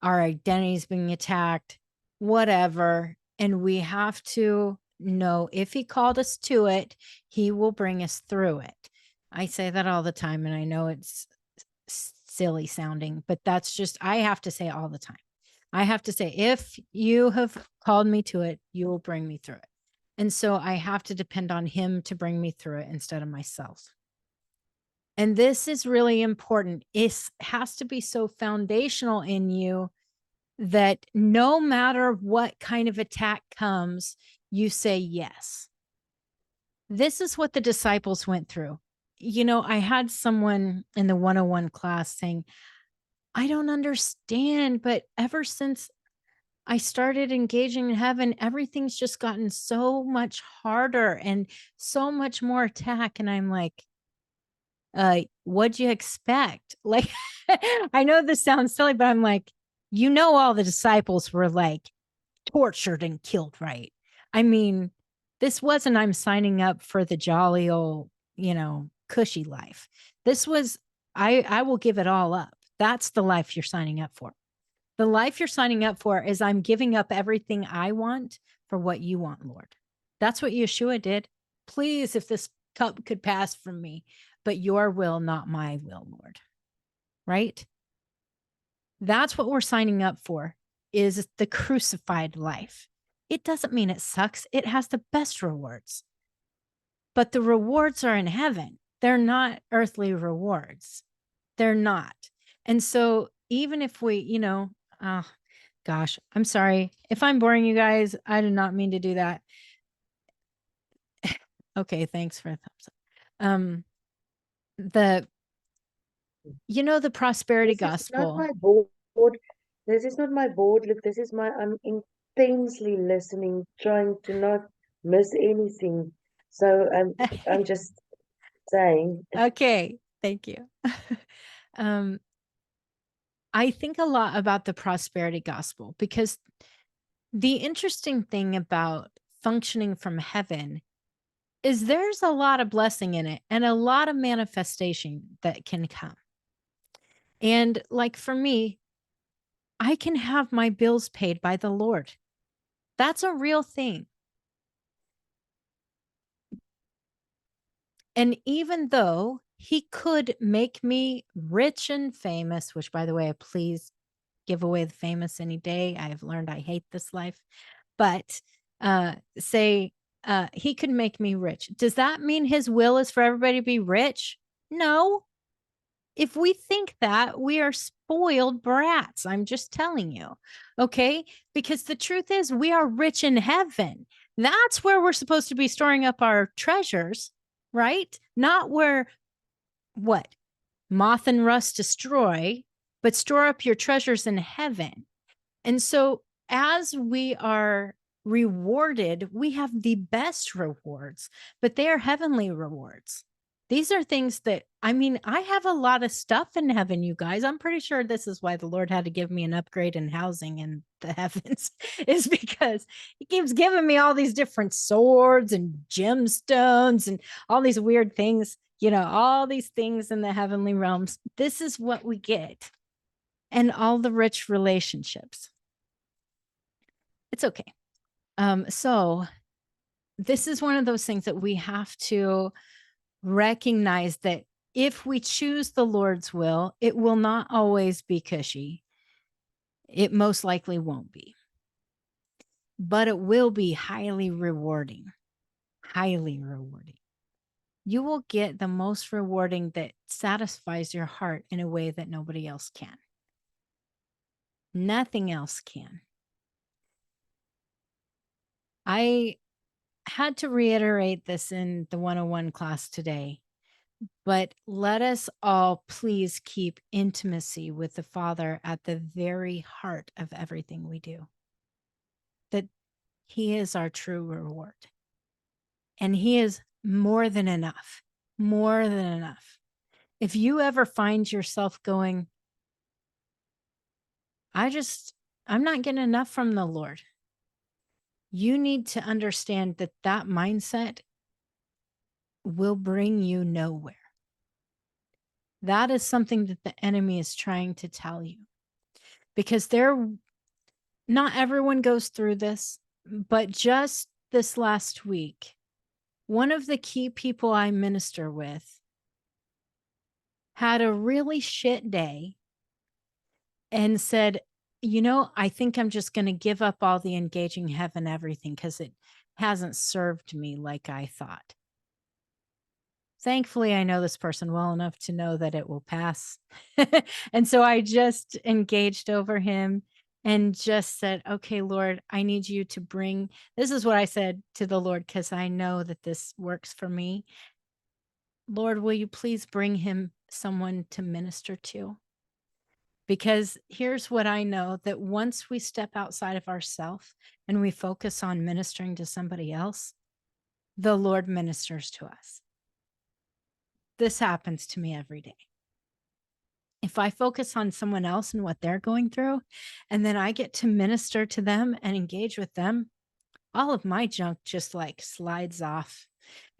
our identity's being attacked, whatever. And we have to know if he called us to it, he will bring us through it. I say that all the time, and I know it's silly sounding, but that's just, I have to say all the time. I have to say, if you have called me to it, you will bring me through it. And so I have to depend on him to bring me through it instead of myself. And this is really important. It has to be so foundational in you that no matter what kind of attack comes, you say yes. This is what the disciples went through. You know, I had someone in the 101 class saying, I don't understand, but ever since I started engaging in heaven, everything's just gotten so much harder and so much more attack. And I'm like, what'd you expect? Like, I know this sounds silly, but I'm like, you know, all the disciples were like tortured and killed, right? I mean, this wasn't I'm signing up for the jolly old, you know, cushy life. This was I will give it all up. That's the life you're signing up for. The life you're signing up for is I'm giving up everything I want for what you want, Lord. That's what Yeshua did. Please, if this cup could pass from me, but your will, not my will, Lord. Right? That's what we're signing up for, is the crucified life. It doesn't mean it sucks. It has the best rewards. But the rewards are in heaven. They're not earthly rewards. They're not. And so even if we, you know, oh gosh, I'm sorry. If I'm boring you guys, I did not mean to do that. Okay, thanks for a thumbs up. The you know, the prosperity This is not gospel. my board. This is not my board. Look, this is my, I'm intensely listening, trying to not miss anything. So I'm just saying. Okay, thank you. um, I think a lot about the prosperity gospel because the interesting thing about functioning from heaven is there's a lot of blessing in it and a lot of manifestation that can come. And like for me, I can have my bills paid by the Lord. That's a real thing. And even though he could make me rich and famous, which by the way, please give away the famous any day. I have learned I hate this life. But say he could make me rich. Does that mean his will is for everybody to be rich? No. If we think that, we are spoiled brats. I'm just telling you. Okay? Because the truth is, we are rich in heaven. That's where we're supposed to be storing up our treasures, right? Not where what? Moth and rust destroy, but store up your treasures in heaven. And so, as we are rewarded, we have the best rewards, but they are heavenly rewards. These are things that, I mean, I have a lot of stuff in heaven, you guys. I'm pretty sure this is why the Lord had to give me an upgrade in housing in the heavens, is because he keeps giving me all these different swords and gemstones and all these weird things, you know, all these things in the heavenly realms. This is what we get, and all the rich relationships. It's okay. So this is one of those things that we have to recognize, that if we choose the Lord's will, it will not always be cushy. It most likely won't be, but it will be highly rewarding. Highly rewarding. You will get the most rewarding that satisfies your heart in a way that nobody else can. Nothing else can. I had to reiterate this in the 101 class today, but let us all please keep intimacy with the Father at the very heart of everything we do. That he is our true reward. And he is more than enough, more than enough. If you ever find yourself going, I'm not getting enough from the Lord, you need to understand that that mindset will bring you nowhere. That is something that the enemy is trying to tell you, because not everyone goes through this, but just this last week, one of the key people I minister with had a really shit day and said, you know, I think I'm just going to give up all the engaging heaven, everything, because hasn't served me like I thought. Thankfully, I know this person well enough to know that it will pass. And so I just engaged over him and just said, okay, Lord, I need you to bring, this is what I said to the Lord, because I know that this works for me. Lord, will you please bring him someone to minister to? Because here's what I know, that once we step outside of ourselves and we focus on ministering to somebody else, the Lord ministers to us. This happens to me every day. If I focus on someone else and what they're going through, and then I get to minister to them and engage with them, all of my junk just like slides off.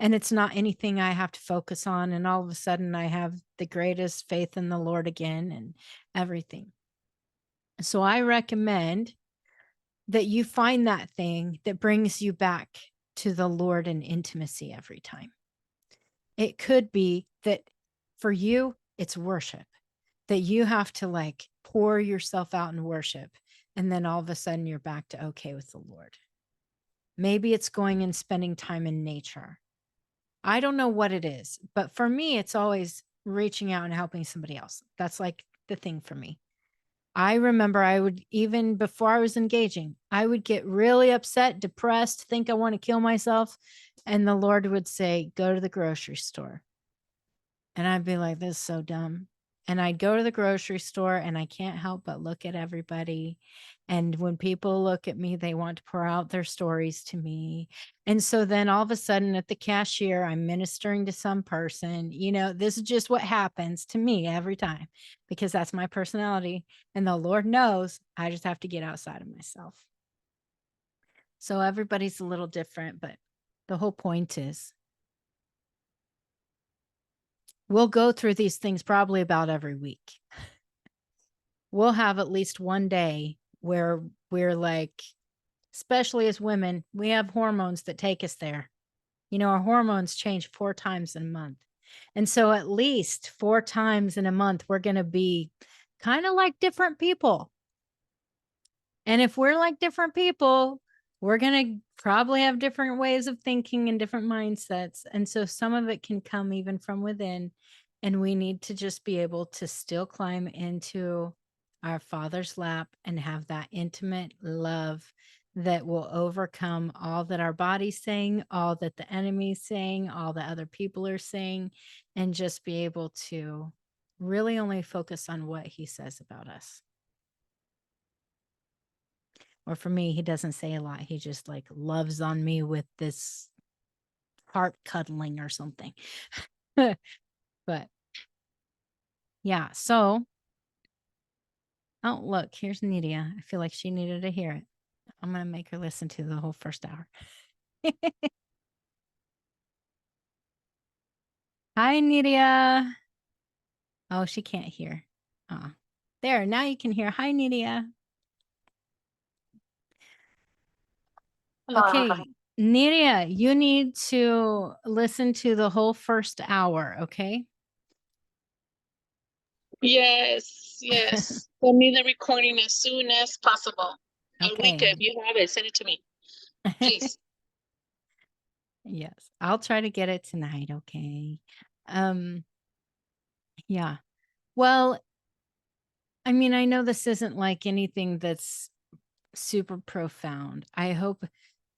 And it's not anything I have to focus on. And all of a sudden, I have the greatest faith in the Lord again and everything. So I recommend that you find that thing that brings you back to the Lord in intimacy every time. It could be that for you, it's worship, that you have to like pour yourself out in worship. And then all of a sudden you're back to okay with the Lord. Maybe it's going and spending time in nature. I don't know what it is, but for me, it's always reaching out and helping somebody else. That's like the thing for me. I remember I would, even before I was engaging, I would get really upset, depressed, think I want to kill myself. And the Lord would say, go to the grocery store. And I'd be like, this is so dumb. And I'd go to the grocery store and I can't help but look at everybody. And when people look at me, they want to pour out their stories to me. And so then all of a sudden at the cashier, I'm ministering to some person. You know, this is just what happens to me every time because that's my personality. And the Lord knows I just have to get outside of myself. So everybody's a little different, but the whole point is we'll go through these things probably about every week. We'll have at least one day where we're like, especially as women, we have hormones that take us there. You know, our hormones change 4 times in a month. And so at least 4 times in a month, we're going to be kind of like different people. And if we're like different people, we're going to probably have different ways of thinking and different mindsets. And so some of it can come even from within. And we need to just be able to still climb into our Father's lap and have that intimate love that will overcome all that our body's saying, all that the enemy's saying, all that other people are saying, and just be able to really only focus on what he says about us. Or for me, he doesn't say a lot. He just like loves on me with this heart cuddling or something. But yeah, so, oh, look, here's Nydia. I feel like she needed to hear it. I'm going to make her listen to the whole first hour. Hi, Nydia. Oh, she can't hear. There, now you can hear. Hi, Nydia. Okay, Nydia, you need to listen to the whole first hour, okay? Yes, yes. Send me the recording as soon as possible. Okay. Ulrika, if you have it, send it to me, please. Yes, I'll try to get it tonight, okay? Yeah. Well, I mean, I know this isn't like anything that's super profound. I hope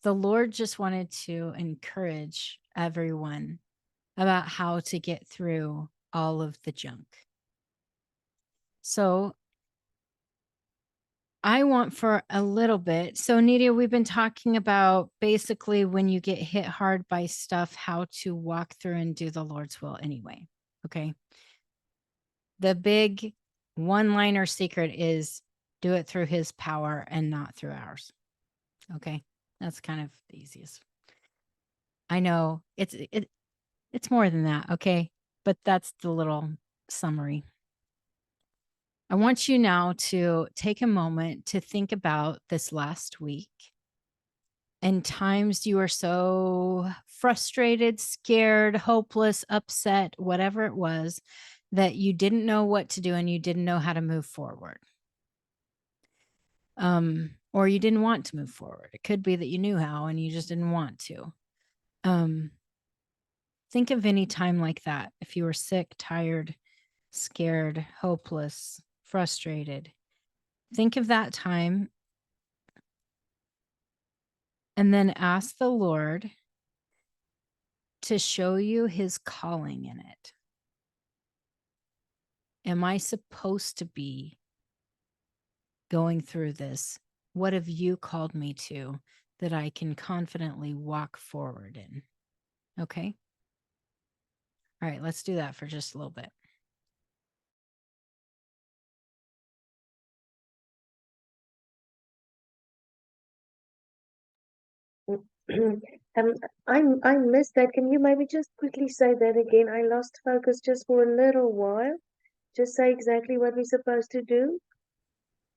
the Lord just wanted to encourage everyone about how to get through all of the junk. So I want for a little bit. So Nydia, we've been talking about basically when you get hit hard by stuff, how to walk through and do the Lord's will anyway. Okay. The big one-liner secret is do it through his power and not through ours. Okay. That's kind of the easiest. I know it's more than that. Okay. But that's the little summary. I want you now to take a moment to think about this last week and times you were so frustrated, scared, hopeless, upset, whatever it was, that you didn't know what to do and you didn't know how to move forward. or you didn't want to move forward. It could be that you knew how and you just didn't want to. Think of any time like that. If you were sick, tired, scared, hopeless, frustrated, think of that time and then ask the Lord to show you his calling in it. Am I supposed to be going through this? What have you called me to that I can confidently walk forward in? Okay. All right, let's do that for just a little bit. I missed that. Can you maybe just quickly say that again? I lost focus just for a little while. Just say exactly what we're supposed to do.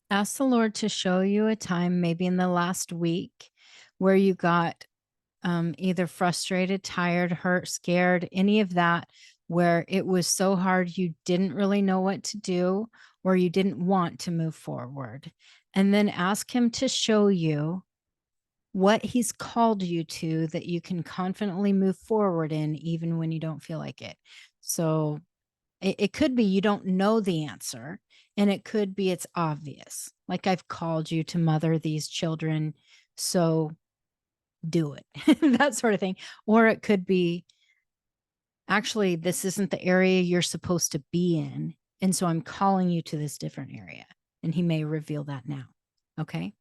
Ask the Lord to show you a time, maybe in the last week, where you got either frustrated, tired, hurt, scared, any of that, where it was so hard you didn't really know what to do or you didn't want to move forward. And then ask him to show you what he's called you to that you can confidently move forward in, even when you don't feel like it. So it could be you don't know the answer, and it could be it's obvious. Like, I've called you to mother these children, so do it. That sort of thing. Or it could be, actually, this isn't the area you're supposed to be in. And so I'm calling you to this different area. And he may reveal that now. Okay.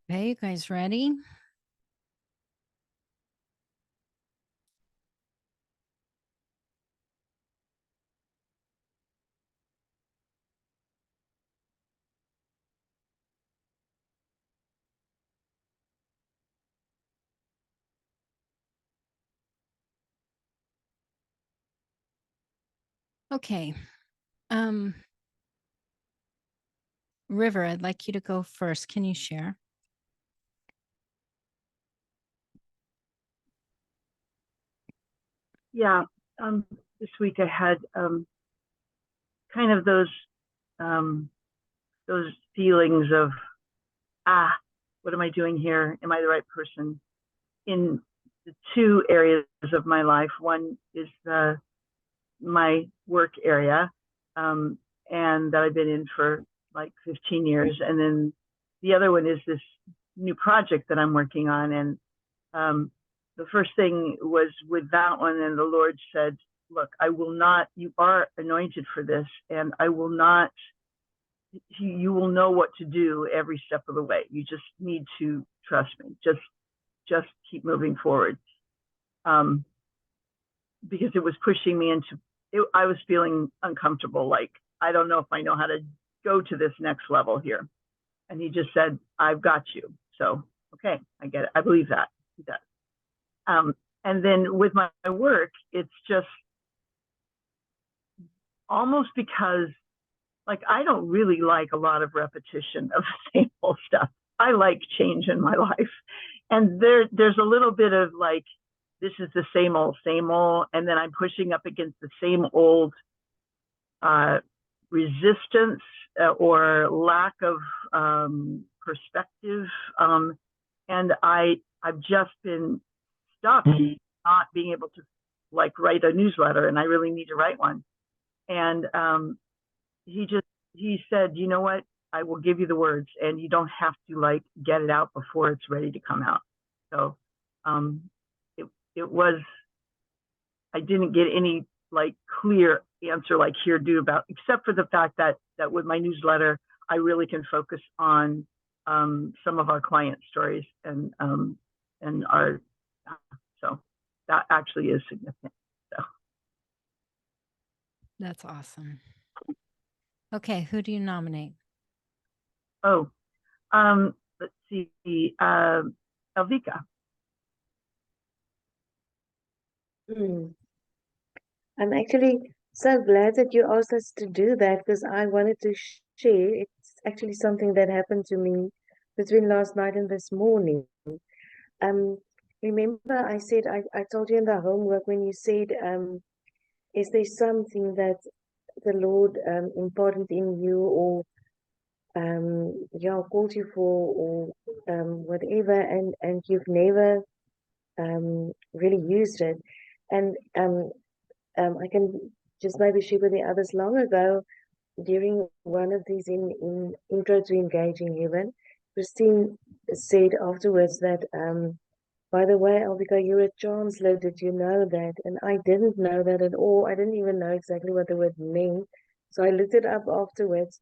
Okay, you guys ready? Okay. River, I'd like you to go first. Can you share? Yeah, this week I had kind of those feelings of, what am I doing here? Am I the right person? In the two areas of my life. One is my work area, and that I've been in for like 15 years. And then the other one is this new project that I'm working on. And the first thing was with that one, and the Lord said, look, I will not, you are anointed for this, and I will not, you will know what to do every step of the way. You just need to trust me. Just keep moving forward. Because it was pushing me into it, I was feeling uncomfortable, like I don't know if I know how to go to this next level here. And he just said, I've got you. So okay, I get it. I believe that. He does. And then with my work, it's just almost because like I don't really like a lot of repetition of the same old stuff. I like change in my life. And there's a little bit of like, this is the same old, and then I'm pushing up against the same old resistance or lack of perspective. And I've just been stuck not being able to like write a newsletter, and I really need to write one. And he said, you know what? I will give you the words, and you don't have to like get it out before it's ready to come out. So it was, I didn't get any like clear answer like here do about, except for the fact that with my newsletter I really can focus on some of our client stories and our so that actually is significant. So That's awesome. Okay, who do you nominate? Let's see, Elvika. I'm actually so glad that you asked us to do that because I wanted to share. It's actually something that happened to me between last night and this morning. Um, remember I said I told you in the homework when you said, is there something that the Lord imparted in you or yeah, called you for or whatever and you've never really used it. And I can just maybe share with the others long ago during one of these in Intro to Engaging Heaven, Christine said afterwards that, by the way, Alvika, you're a chancellor. Did you know that? And I didn't know that at all. I didn't even know exactly what the word meant. So I looked it up afterwards.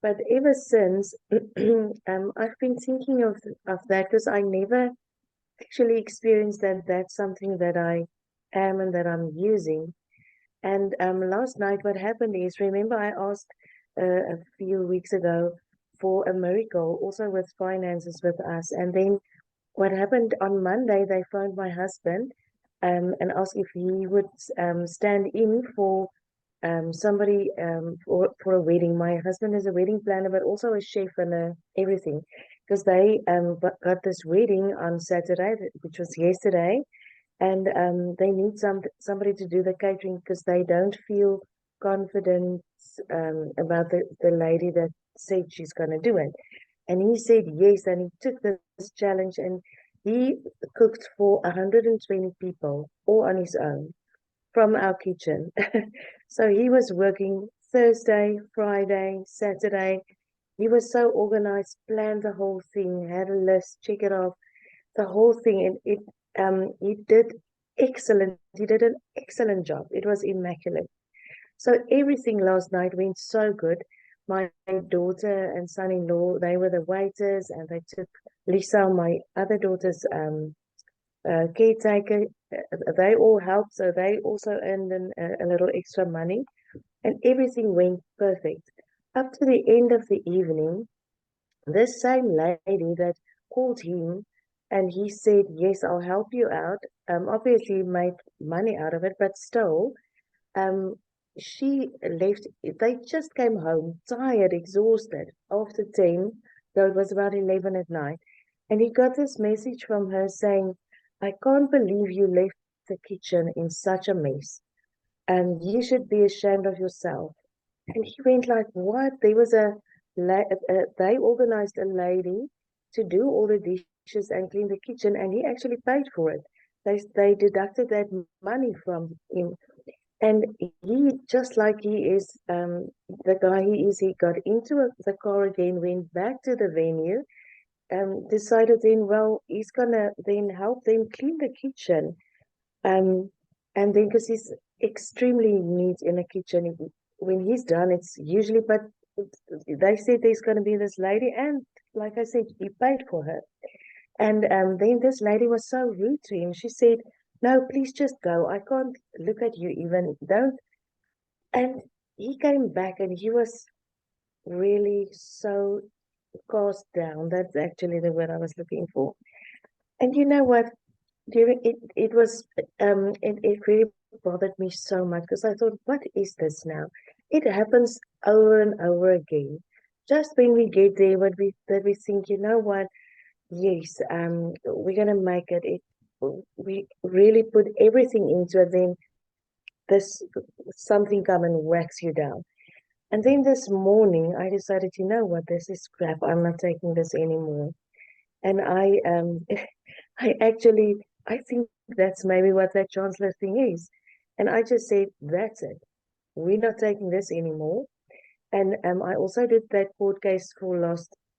But ever since, I've been thinking of that because I never actually experienced that that's something that I am and that I'm using. And last night, what happened is, remember, I asked a few weeks ago for a miracle, also with finances with us. And then what happened on Monday, they phoned my husband and asked if he would stand in for somebody for a wedding. My husband is a wedding planner, but also a chef and everything, because they got this wedding on Saturday, which was yesterday, and they need somebody to do the catering because they don't feel confident about the lady that said she's going to do it. And he said yes, and he took this challenge and he cooked for 120 people, all on his own, from our kitchen. So he was working Thursday, Friday, Saturday. He was so organized, planned the whole thing, had a list, check it off, the whole thing. And he did excellent. He did an excellent job. It was immaculate. So everything last night went so good. My daughter and son-in-law, they were the waiters, and they took Lisa, my other daughter's caretaker. They all helped, so they also earned a little extra money, and everything went perfect. Up to the end of the evening, this same lady that called him and he said, yes, I'll help you out. Obviously made money out of it, but still, she left. They just came home tired, exhausted after 10. So it was about 11 at night. And he got this message from her saying, I can't believe you left the kitchen in such a mess. And you should be ashamed of yourself. And he went like, what? There was they organized a lady to do all the dishes and clean the kitchen, and he actually paid for it. They deducted that money from him. And he, just like he is, the guy he is, he got into the car again, went back to the venue, decided then, well, he's gonna then help them clean the kitchen. Um, and then because he's extremely neat in the kitchen, when he's done, it's usually, but they said there's gonna be this lady, and like I said, he paid for her. And then this lady was so rude to him. She said, no, please just go. I can't look at you even. Don't. And he came back and he was really so cast down. That's actually the word I was looking for. And you know what? During it was it really bothered me so much because I thought, what is this now? It happens over and over again. Just when we get there, what we think, you know what? Yes, we're gonna make it. We really put everything into it. Then this something come and whacks you down. And then this morning, I decided, you know what, this is crap. I'm not taking this anymore. And I actually, I think that's maybe what that chancellor thing is. And I just said, that's it. We're not taking this anymore. And I also did that court case for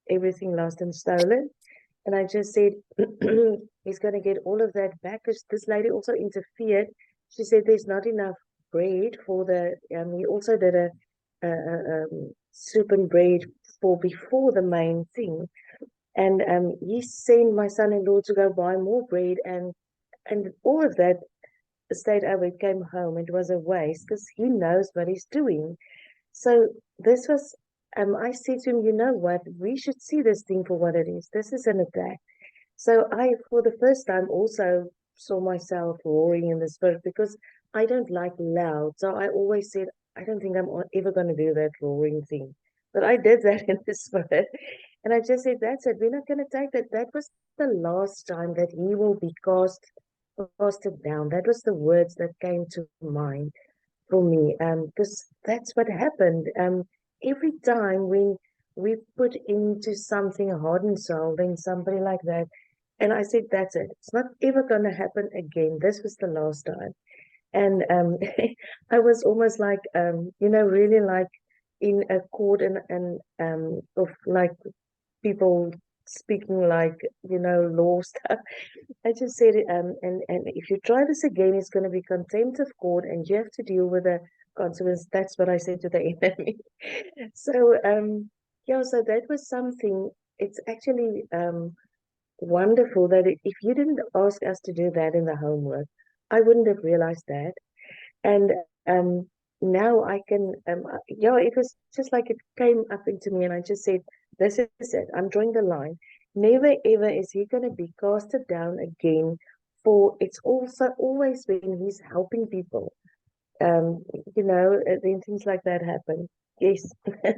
everything lost and stolen. And I just said, he's going to get all of that back. Because this lady also interfered. She said there's not enough bread for he also did a soup and bread for before the main thing. And he sent my son-in-law to go buy more bread. And all of that stayed over. It came home. It was a waste because he knows what he's doing. So this was, I said to him, you know what? We should see this thing for what it is. This is an attack. So I, for the first time, also saw myself roaring in the spirit because I don't like loud. So I always said, I don't think I'm ever going to do that roaring thing. But I did that in the spirit. And I just said, that's it. We're not going to take that. That was the last time that he will be casted down. That was the words that came to mind for me, because that's what happened. Every time when we put into something heart and soul, then somebody like that, and I said, that's it. It's not ever going to happen again. This was the last time. And I was almost like, really like in a court and of like people speaking like, law stuff. I just said, and if you try this again, it's going to be contempt of court, and you have to deal with the consequence. That's what I said to the enemy. So, yeah, so that was something. It's actually wonderful that if you didn't ask us to do that in the homework, I wouldn't have realized that. And now I can, yeah, it was just like it came up into me, and I just said, this is it. I'm drawing the line. Never ever is he going to be casted down again. For it's also always when he's helping people, um, then things like that happen. Yes, I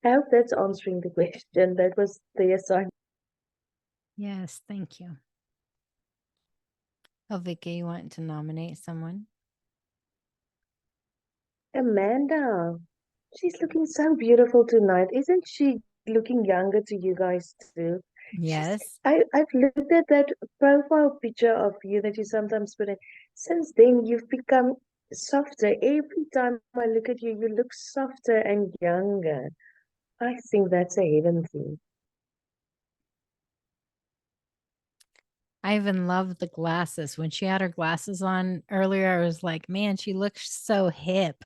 hope that's answering the question. That was the assignment. Yes, thank you. Oh, Vicky, you want to nominate someone? Amanda, she's looking so beautiful tonight. Isn't she looking younger to you guys too? Yes. I've looked at that profile picture of you that you sometimes put in. Since then, you've become softer. Every time I look at you, you look softer and younger. I think that's a hidden thing. I even love the glasses. When she had her glasses on earlier, I was like, man, she looks so hip.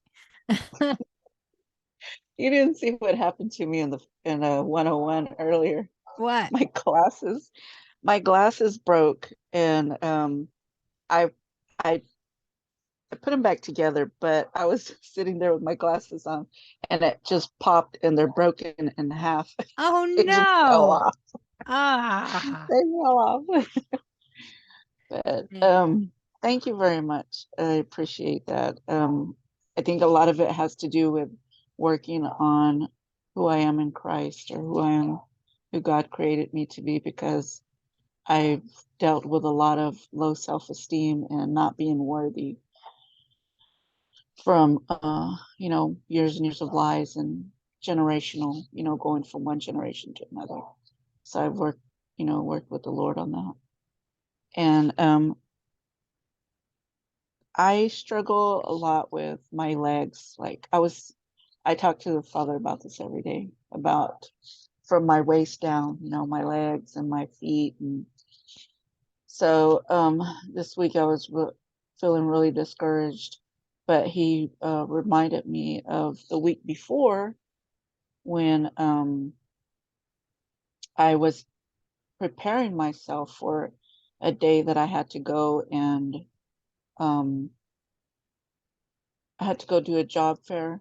You didn't see what happened to me in a 101 earlier. What? My glasses broke, and I I I put them back together, but I was sitting there with my glasses on, and it just popped, and they're broken in half. Oh They just fell no. off. Ah. They fell off. But Yeah. thank you very much. I appreciate that. I think a lot of it has to do with working on who I am in Christ, or who God created me to be, because I've dealt with a lot of low self-esteem and not being worthy from, years and years of lies and generational, going from one generation to another. So I've worked with the Lord on that. And I struggle a lot with my legs. Like I talk to the Father about this every day, about from my waist down, my legs and my feet. And so this week I was feeling really discouraged, but he reminded me of the week before when I was preparing myself for a day that I had to go and I had to go do a job fair.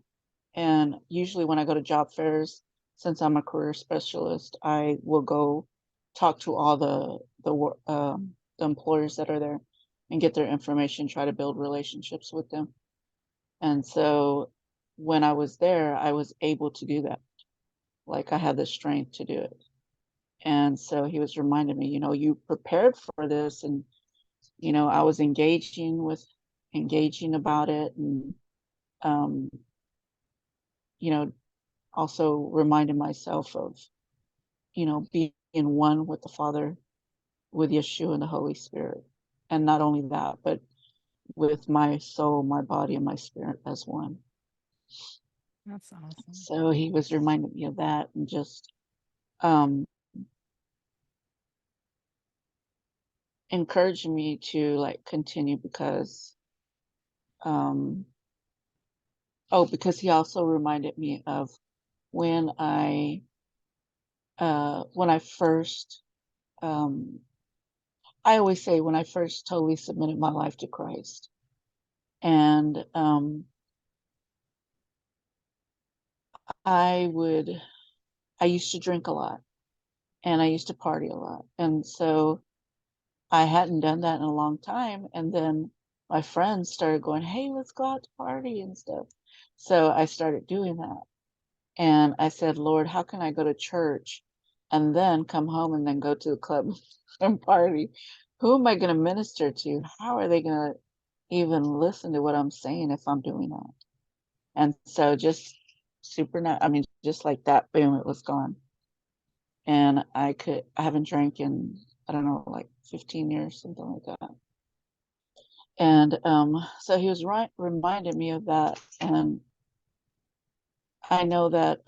And usually when I go to job fairs, since I'm a career specialist, I will go talk to all the employers that are there and get their information, try to build relationships with them. And so when I was there, I was able to do that. Like I had the strength to do it. And so he was reminding me, you prepared for this, and I was engaging about it, and um, also reminding myself of, being one with the Father, with Yeshua and the Holy Spirit. And not only that, but with my soul, my body, and my spirit as one. That's awesome. So he was reminding me of that, and just um, encouraging me to continue, because because he also reminded me of when I first, I always say when I first totally submitted my life to Christ. And I used to drink a lot, and I used to party a lot. And so I hadn't done that in a long time. And then my friends started going, hey, let's go out to party and stuff. So I started doing that. And I said, Lord, how can I go to church and then come home and then go to the club and party? Who am I going to minister to? How are they going to even listen to what I'm saying if I'm doing that? And so just just like that, boom, it was gone. And I haven't drank in, I don't know, like 15 years, something like that. And so he was reminded me of that. And I know that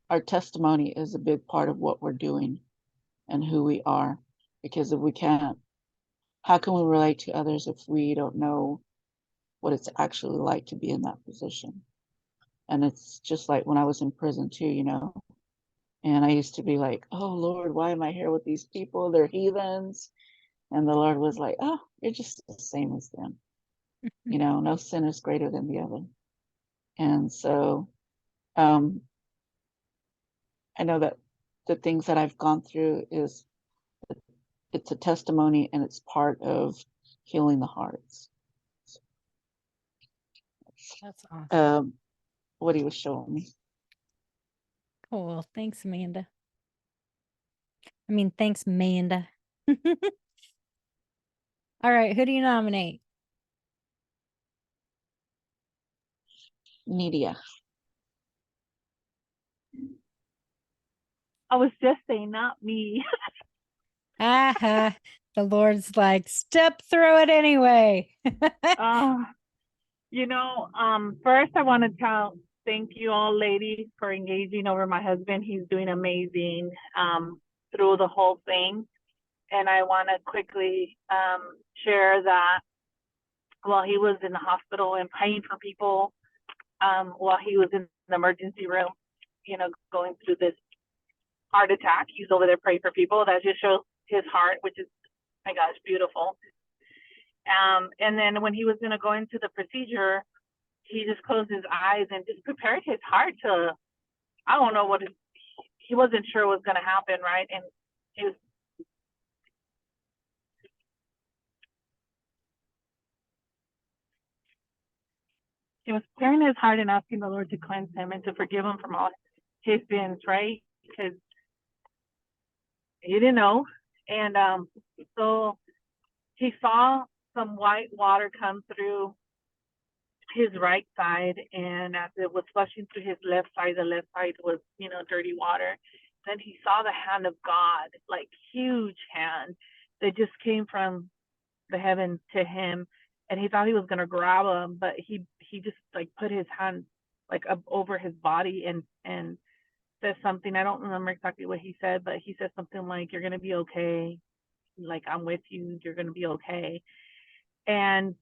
our testimony is a big part of what we're doing and who we are. Because if we can't, how can we relate to others if we don't know what it's actually like to be in that position? And it's just like when I was in prison too, and I used to be like, oh Lord, why am I here with these people? They're heathens. And the Lord was like, oh, you're just the same as them. No sin is greater than the other. And so I know that the things that I've gone through it's a testimony, and it's part of healing the hearts. That's awesome. What he was showing me. Cool. Thanks, Amanda. Thanks, Amanda. All right. Who do you nominate? Nidia. I was just saying, not me. The Lord's like, step through it anyway. First I want to thank you all ladies for engaging over my husband. He's doing amazing through the whole thing. And I want to quickly share that while he was in the hospital and praying for people, while he was in the emergency room, going through this heart attack, he's over there praying for people. That just shows his heart, which is, my gosh, beautiful. And then when he was going to go into the procedure, he just closed his eyes and just prepared his heart to, I don't know he wasn't sure what was going to happen, right? And he was, he was clearing his heart and asking the Lord to cleanse him and to forgive him from all his sins, right? Because he didn't know. And so he saw some white water come through his right side, and as it was flushing through his left side, the left side was, dirty water. Then he saw the hand of God, like huge hand that just came from the heavens to him, and he thought he was gonna grab him, but he just like put his hand like up over his body and said something. I don't remember exactly what he said, but he said something like, "You're gonna be okay. Like, I'm with you. You're gonna be okay." And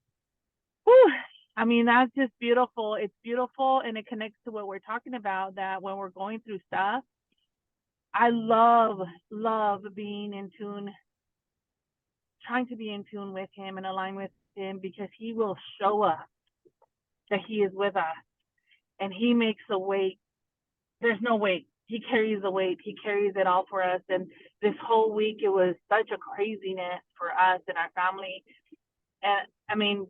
whew, I mean, that's just beautiful. It's beautiful, and it connects to what we're talking about, that when we're going through stuff, I love being in tune, trying to be in tune with him and align with him, because he will show us that he is with us, and he makes the weight. There's no weight. He carries the weight. He carries it all for us. And this whole week, it was such a craziness for us and our family. And I mean,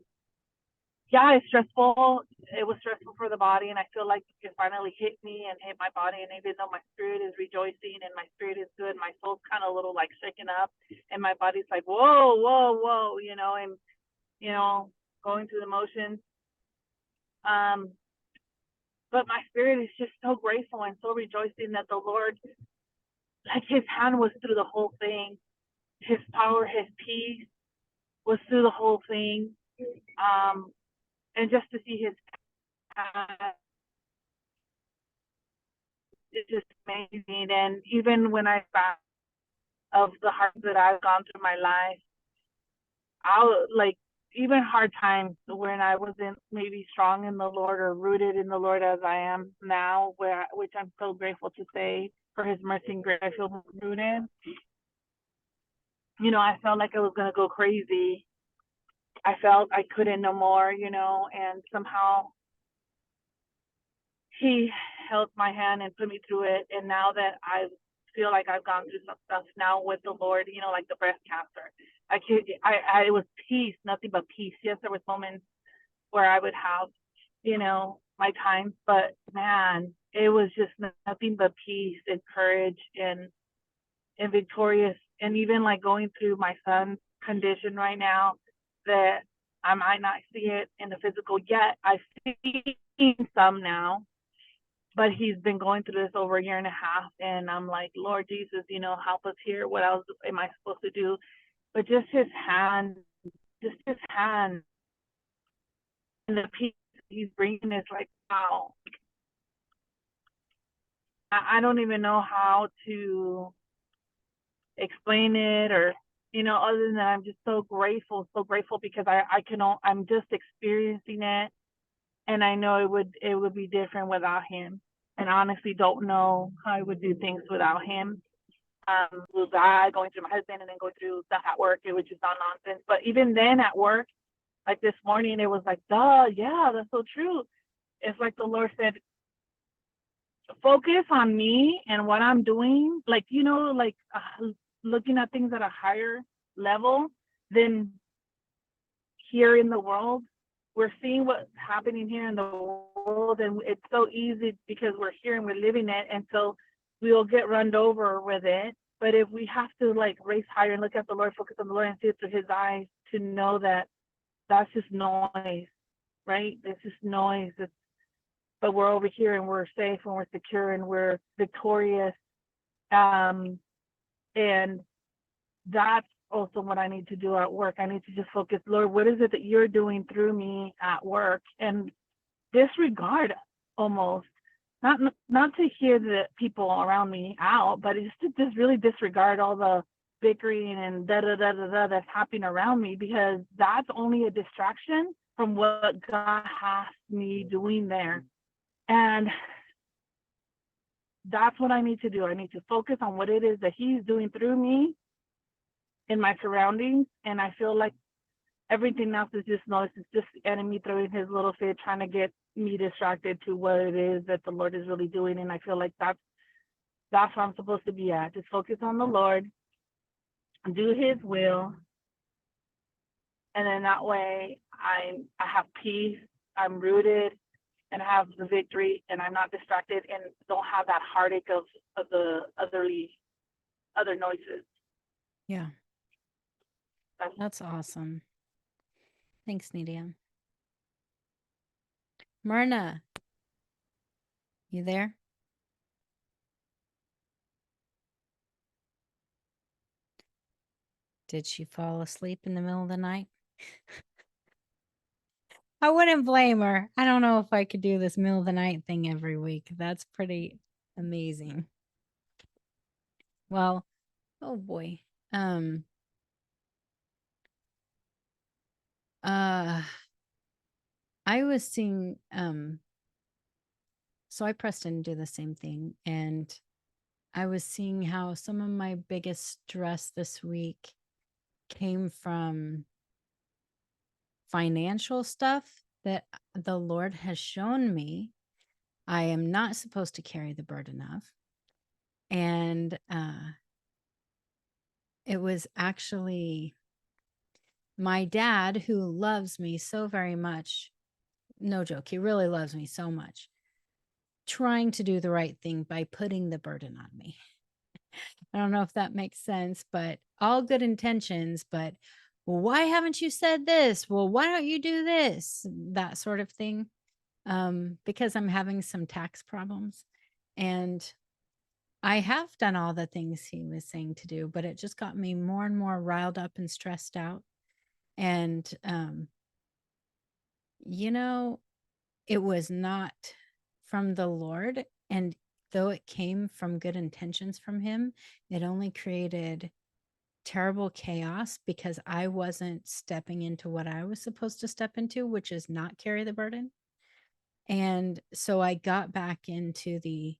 yeah, it's stressful. It was stressful for the body, and I feel like it finally hit me and hit my body. And even though my spirit is rejoicing and my spirit is good, my soul's kind of a little like shaken up, and my body's like, whoa, whoa, whoa, and going through the motions. But my spirit is just so grateful and so rejoicing that the Lord, like his hand was through the whole thing. His power, his peace was through the whole thing. And just to see his hand, it's just amazing. And even when I thought of the hard that I've gone through my life, even hard times when I wasn't maybe strong in the Lord or rooted in the Lord as I am now, which I'm so grateful to say for his mercy and grace, I feel rooted. I felt like I was going to go crazy. I felt I couldn't no more, and somehow he held my hand and put me through it. And now that I feel like I've gone through some stuff now with the Lord, like the breast cancer, it was peace, nothing but peace. Yes, there was moments where I would have, my times, but man, it was just nothing but peace and courage and victorious. And even like going through my son's condition right now, that I might not see it in the physical yet. I've seen some now, but he's been going through this over a year and a half, and I'm like, Lord Jesus, help us here. What else am I supposed to do? But just his hand, and the peace he's bringing is like, wow. I don't even know how to explain it, or other than that, I'm just so grateful because I'm just experiencing it, and I know it would be different without him, and honestly don't know how I would do things without him. With that, going through my husband and then going through stuff at work, it was just all nonsense. But even then at work, like this morning, it was like, duh, yeah, that's so true. It's like the Lord said, focus on me and what I'm doing, like looking at things at a higher level than here in the world. We're seeing what's happening here in the world, and it's so easy because we're here and we're living it, and so we'll get run over with it. But if we have to like raise higher and look at the Lord, focus on the Lord and see it through his eyes, to know that that's just noise, right? It's just noise. But we're over here and we're safe and we're secure and we're victorious. And that's also what I need to do at work. I need to just focus, Lord, what is it that you're doing through me at work? And disregard almost, not to hear the people around me out, but just to just really disregard all the bickering and that's happening around me, because that's only a distraction from what God has me doing there. And that's what I need to do. I need to focus on what it is that he's doing through me in my surroundings. And I feel like everything else is just noise. It's just the enemy throwing his little fit, trying to get me distracted to what it is that the Lord is really doing. And I feel like that's where I'm supposed to be at. Just focus on the Lord, do his will. And then that way I have peace. I'm rooted. and have the victory, and I'm not distracted and don't have that heartache of the other noises. Yeah. That's awesome. Thanks, Nidia. Myrna, you there? Did she fall asleep in the middle of the night? I wouldn't blame her. I don't know if I could do this middle of the night thing every week. That's pretty amazing. Well, oh boy. I was seeing so I pressed in and do the same thing, and I was seeing how some of my biggest stress this week came from financial stuff that the Lord has shown me I am not supposed to carry the burden of. And it was actually my dad, who loves me so very much. No joke, he really loves me so much, trying to do the right thing by putting the burden on me. I don't know if that makes sense, but all good intentions. But, well, why haven't you said this? Well, why don't you do this? That sort of thing. Because I'm having some tax problems. And I have done all the things he was saying to do, but it just got me more and more riled up and stressed out. And, you know, it was not from the Lord. And though it came from good intentions from him, it only created terrible chaos because I wasn't stepping into what I was supposed to step into, which is not carry the burden. And so I got back into the,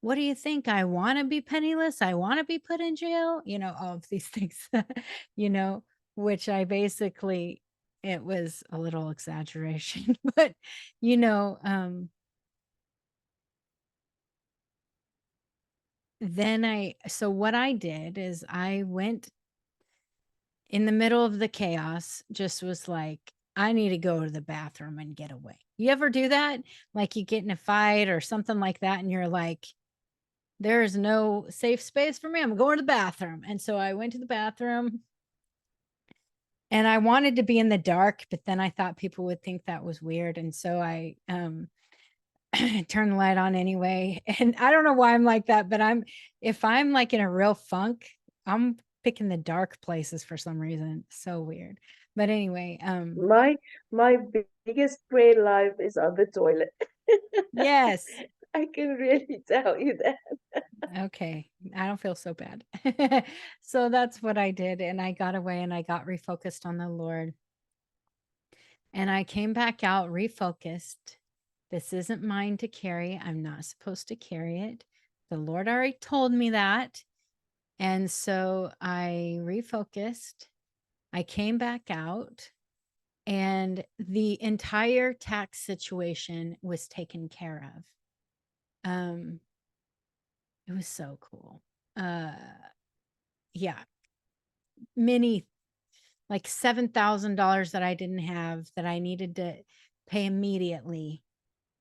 what do you think? I want to be penniless. I want to be put in jail, all of these things, which I basically, it was a little exaggeration, but, so what I did is I went in the middle of the chaos, just was like, I need to go to the bathroom and get away. You ever do that? Like you get in a fight or something like that, and you're like, there is no safe space for me. I'm going to the bathroom. And so I went to the bathroom, and I wanted to be in the dark, but then I thought people would think that was weird. And so I turned the light on anyway. And I don't know why I'm like that, but if I'm like in a real funk, I'm picking the dark places for some reason. So weird. But anyway, My biggest prayer life is on the toilet. yes. I can really tell you that. Okay. I don't feel so bad. So that's what I did. And I got away and I got refocused on the Lord. And I came back out refocused. This isn't mine to carry. I'm not supposed to carry it. The Lord already told me that. And so I refocused. I came back out, and the entire tax situation was taken care of. It was so cool. Yeah. Many, like $7,000 that I didn't have that I needed to pay immediately,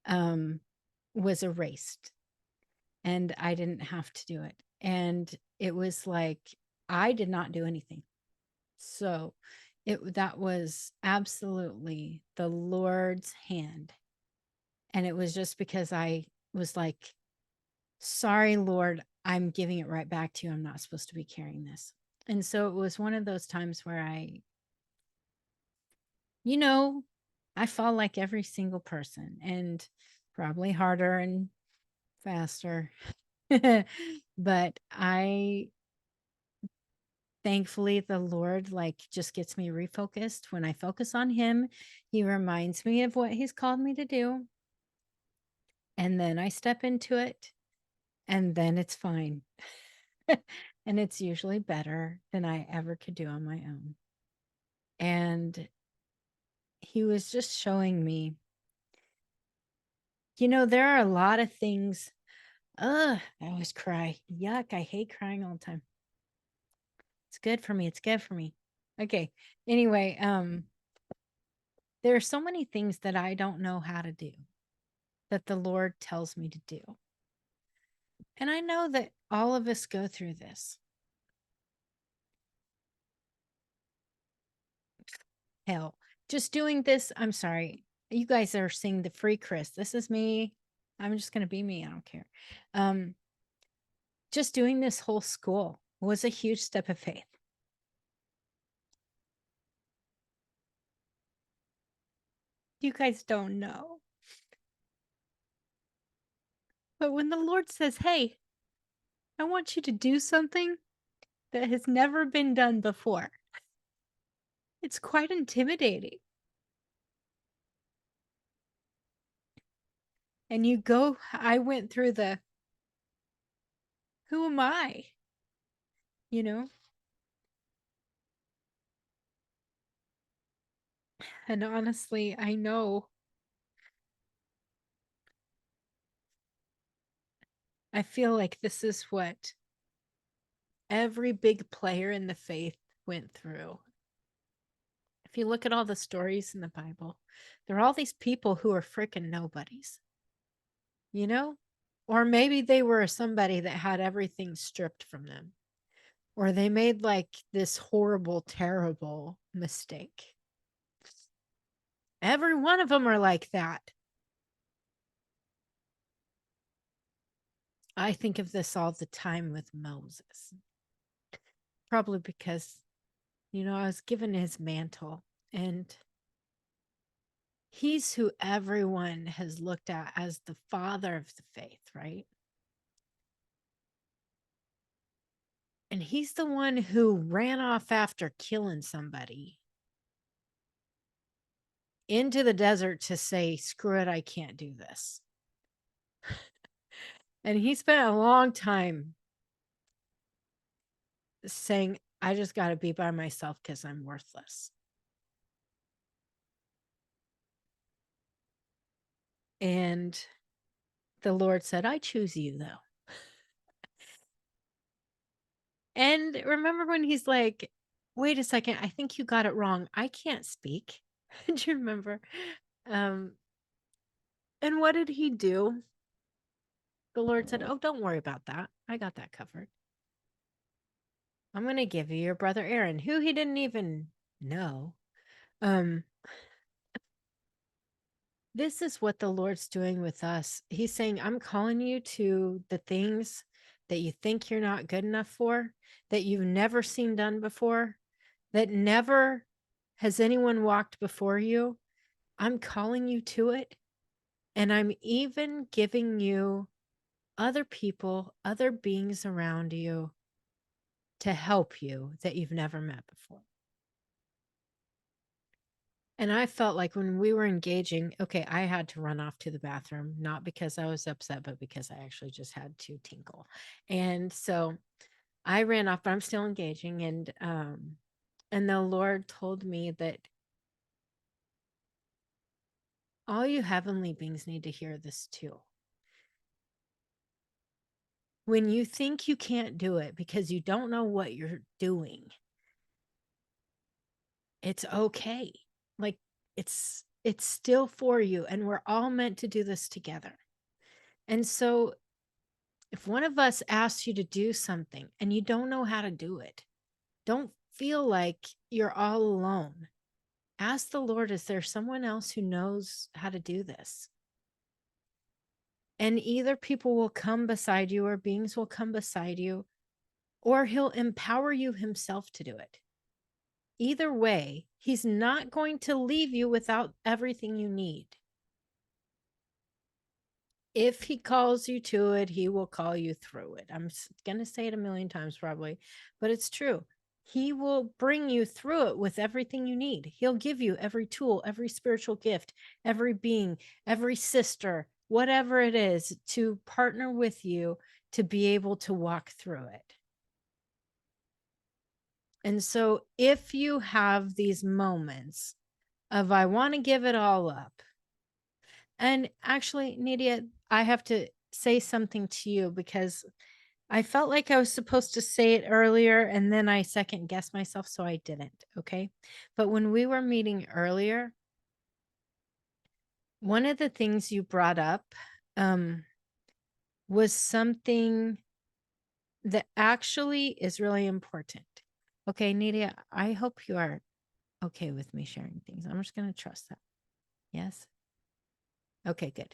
was erased, and I didn't have to do it. And it was like, I did not do anything. So that was absolutely the Lord's hand. And it was just because I was like, sorry, Lord, I'm giving it right back to you. I'm not supposed to be carrying this. And so it was one of those times where I fall like every single person, and probably harder and faster. But thankfully, the Lord just gets me refocused. When I focus on him, he reminds me of what he's called me to do. And then I step into it, and then it's fine. And it's usually better than I ever could do on my own. And he was just showing me, there are a lot of things. I always cry. Yuck. I hate crying all the time. It's good for me. It's good for me. Okay. Anyway, there are so many things that I don't know how to do. that the Lord tells me to do. And I know that all of us go through this. Hell, just doing this, I'm sorry. You guys are seeing the free Chris. This is me. I'm just going to be me. I don't care. Just doing this whole school was a huge step of faith. You guys don't know. But when the Lord says, hey, I want you to do something that has never been done before, it's quite intimidating. And you go, I went through the, who am I? You know? And honestly, I know I feel like this is what every big player in the faith went through. If you look at all the stories in the Bible, there are all these people who are freaking nobodies, you know? Or maybe they were somebody that had everything stripped from them, or they made like this horrible, terrible mistake. Every one of them are like that. I think of this all the time with Moses. Probably because, I was given his mantle, and he's who everyone has looked at as the father of the faith, right? And he's the one who ran off after killing somebody into the desert to say, screw it, I can't do this. And he spent a long time saying, I just got to be by myself because I'm worthless. And the Lord said, I choose you, though. And remember when he's like, wait a second, I think you got it wrong. I can't speak. Do you remember? And what did he do? The Lord said, oh, don't worry about that. I got that covered. I'm going to give you your brother Aaron, who he didn't even know. This is what the Lord's doing with us. He's saying, I'm calling you to the things that you think you're not good enough for, that you've never seen done before, that never has anyone walked before you. I'm calling you to it. And I'm even giving you other people, other beings around you to help you that you've never met before. And I felt like when we were engaging, okay, I had to run off to the bathroom, not because I was upset, but because I actually just had to tinkle. And so I ran off, but I'm still engaging. And the Lord told me that all you heavenly beings need to hear this too. When you think you can't do it because you don't know what you're doing, it's okay. Like it's still for you, and we're all meant to do this together. And so if one of us asks you to do something and you don't know how to do it, don't feel like you're all alone. Ask the Lord, is there someone else who knows how to do this? And either people will come beside you, or beings will come beside you, or he'll empower you himself to do it. Either way, he's not going to leave you without everything you need. If he calls you to it, he will call you through it. I'm going to say it a million times probably, but it's true. He will bring you through it with everything you need. He'll give you every tool, every spiritual gift, every being, every sister, whatever it is, to partner with you to be able to walk through it. And so if you have these moments of, I want to give it all up. And actually, Nadia, I have to say something to you, because I felt like I was supposed to say it earlier, and then I second guessed myself, so I didn't. Okay. But when we were meeting earlier, one of the things you brought up was something that actually is really important. Okay, Nidia, I hope you are okay with me sharing things. I'm just going to trust that. Yes? Okay, good.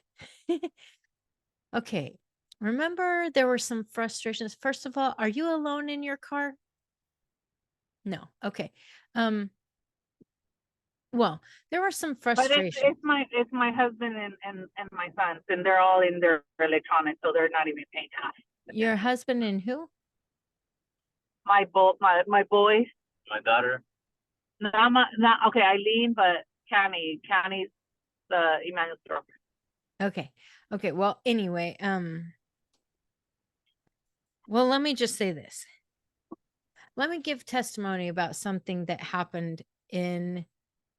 Okay. Remember there were some frustrations. First of all, are you alone in your car? No. Okay. Well, there were some But frustrations. it's my husband and my sons, and they're all in their electronics, so they're not even paying half. Your husband and who? My boys. My daughter. Not okay, Eileen, but Cammy's the Emmanuel's girlfriend. Okay. Okay. Well, anyway, well, let me just say this. Let me give testimony about something that happened in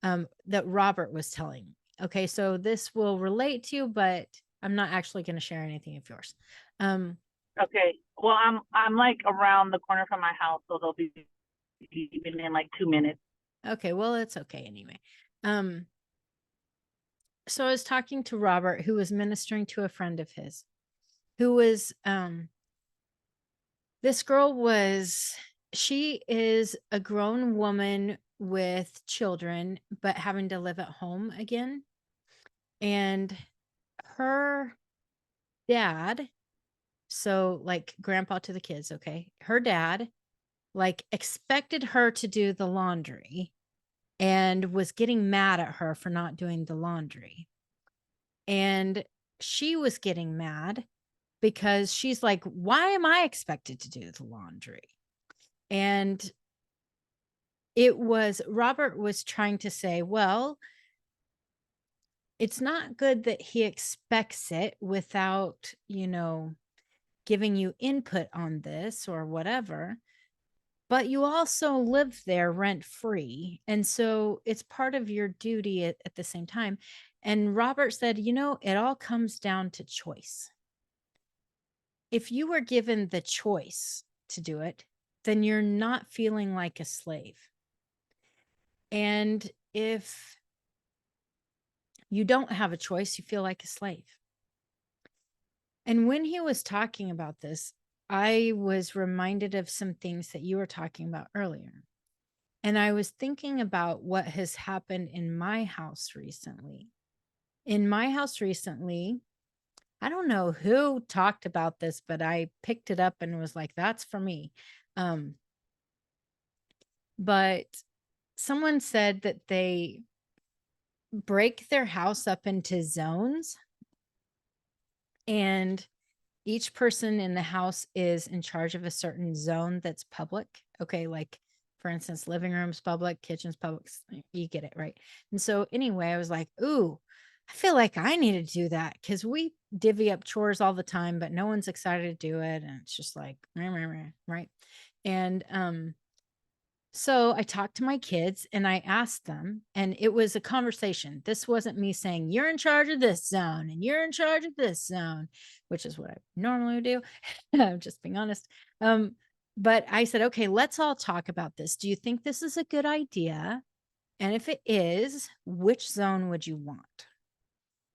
that Robert was telling me. Okay, so this will relate to you, but I'm not actually going to share anything of yours. Okay. Well, I'm like around the corner from my house, so they'll be leaving in like 2 minutes. Okay, well, it's okay anyway. So I was talking to Robert, who was ministering to a friend of his, who was this girl was, she is a grown woman with children, but having to live at home again. And her dad, so like grandpa to the kids, okay, her dad like expected her to do the laundry and was getting mad at her for not doing the laundry. And she was getting mad because she's like, why am I expected to do the laundry? And it was, Robert was trying to say, well, it's not good that he expects it without, giving you input on this or whatever. But you also live there rent free. And so it's part of your duty at the same time. And Robert said, it all comes down to choice. If you were given the choice to do it, then you're not feeling like a slave. And if you don't have a choice, you feel like a slave. And when he was talking about this, I was reminded of some things that you were talking about earlier. And I was thinking about what has happened in my house recently. In my house recently, I don't know who talked about this, but I picked it up and was like, that's for me. But someone said that they break their house up into zones, and each person in the house is in charge of a certain zone that's public. Okay, like for instance, living room's public, kitchen's public. You get it, right? And so anyway, I was like, ooh, I feel like I need to do that because we divvy up chores all the time, but no one's excited to do it. And it's just like, right. And so I talked to my kids and I asked them, and it was a conversation. This wasn't me saying, you're in charge of this zone and you're in charge of this zone, which is what I normally do. I'm just being honest. But I said, okay, let's all talk about this. Do you think this is a good idea? And if it is, which zone would you want?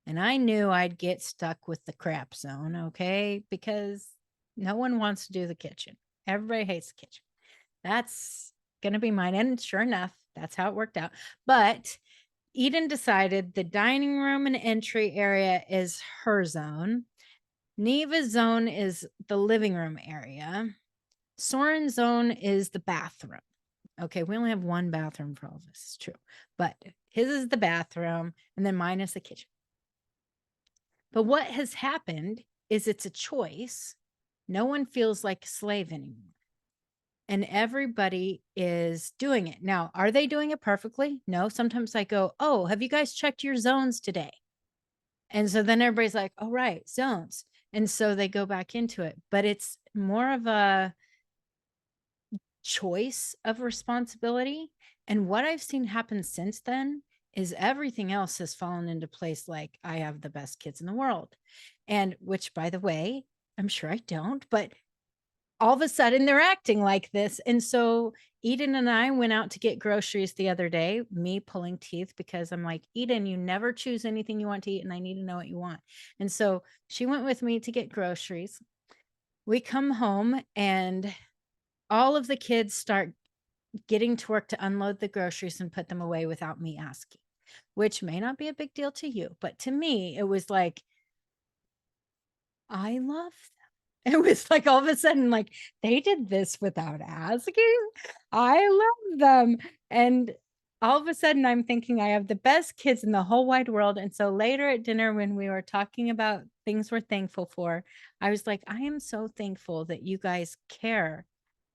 And I knew I'd get stuck with the crap zone, okay? Because no one wants to do the kitchen. Everybody hates the kitchen. That's going to be mine. And sure enough, that's how it worked out. But Eden decided the dining room and entry area is her zone. Neva's zone is the living room area. Soren's zone is the bathroom. Okay, we only have one bathroom for all of this, it's true. But his is the bathroom, and then mine is the kitchen. But what has happened is it's a choice. No one feels like a slave anymore. And everybody is doing it. Now, are they doing it perfectly? No. Sometimes I go, oh, have you guys checked your zones today? And so then everybody's like, oh, right, zones. And so they go back into it. But it's more of a choice of responsibility. And what I've seen happen since then is everything else has fallen into place. Like, I have the best kids in the world. And which, by the way, I'm sure I don't, but all of a sudden they're acting like this. And so Eden and I went out to get groceries the other day, me pulling teeth because I'm like, Eden, you never choose anything you want to eat, and I need to know what you want. And so she went with me to get groceries. We come home and all of the kids start getting to work to unload the groceries and put them away without me asking, which may not be a big deal to you, but to me, it was like, I love them. It was like all of a sudden, like they did this without asking. I love them. And all of a sudden, I'm thinking I have the best kids in the whole wide world. And so later at dinner, when we were talking about things we're thankful for, I was like, I am so thankful that you guys care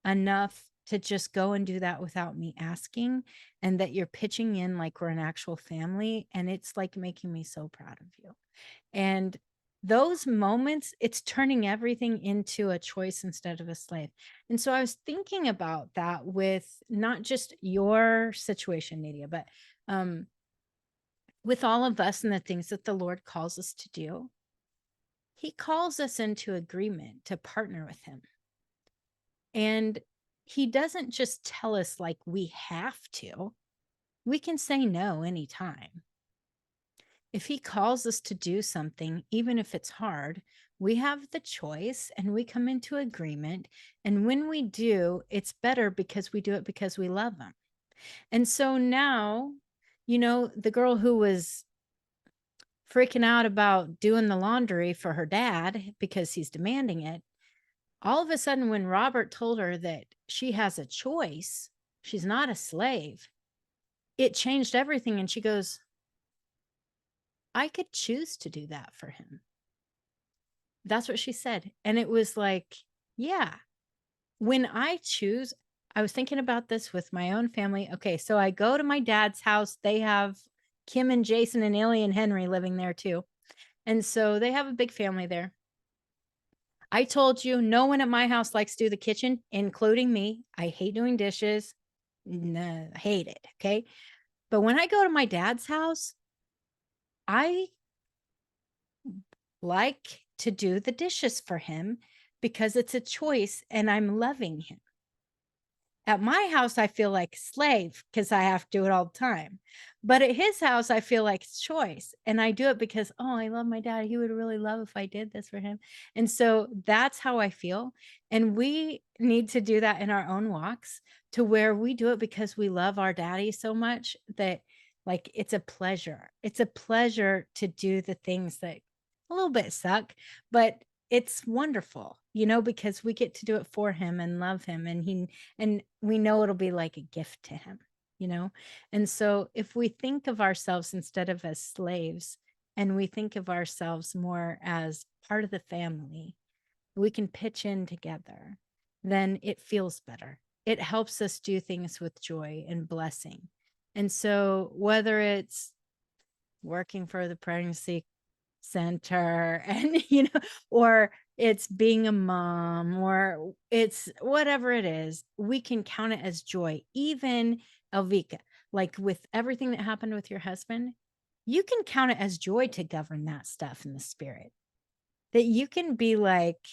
enough to just go and do that without me asking, and that you're pitching in like we're an actual family. And it's like making me so proud of you. And those moments, it's turning everything into a choice instead of a slave. And so I was thinking about that with not just your situation, Nadia, but with all of us and the things that the Lord calls us to do. He calls us into agreement to partner with him. And he doesn't just tell us like we have to. We can say no anytime. If he calls us to do something, even if it's hard, we have the choice and we come into agreement. And when we do, it's better because we do it because we love him. And so now, you know, the girl who was freaking out about doing the laundry for her dad because he's demanding it, all of a sudden, when Robert told her that she has a choice, she's not a slave, it changed everything. And she goes, I could choose to do that for him. That's what she said. And it was like, yeah, when I choose, I was thinking about this with my own family. Okay, so I go to my dad's house. They have Kim and Jason and Illy and Henry living there too. And so they have a big family there. I told you, no one at my house likes to do the kitchen, including me. I hate doing dishes. No, I hate it. Okay. But when I go to my dad's house, I like to do the dishes for him because it's a choice and I'm loving him. At my house, I feel like a slave because I have to do it all the time. But at his house, I feel like it's choice. And I do it because, oh, I love my dad. He would really love if I did this for him. And so that's how I feel. And we need to do that in our own walks, to where we do it because we love our daddy so much that like it's a pleasure. It's a pleasure to do the things that a little bit suck, but it's wonderful, you know, because we get to do it for him and love him, and we know it'll be like a gift to him, you know. And so if we think of ourselves instead of as slaves, and we think of ourselves more as part of the family, we can pitch in together, then it feels better. It helps us do things with joy and blessing. And so whether it's working for the pregnancy center and you know, or it's being a mom, or it's whatever it is, we can count it as joy. Even Elvika, like with everything that happened with your husband, you can count it as joy to govern that stuff in the spirit, that you can be like,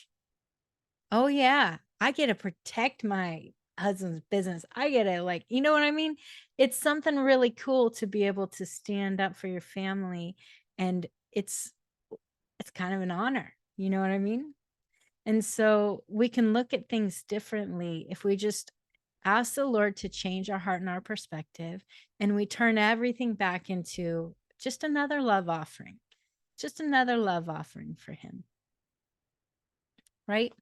oh yeah, I get to protect my husband's business. I get to, like, you know what I mean? It's something really cool to be able to stand up for your family, and it's kind of an honor. You know what I mean? And so we can look at things differently if we just ask the Lord to change our heart and our perspective, and we turn everything back into just another love offering, just another love offering for him. Right?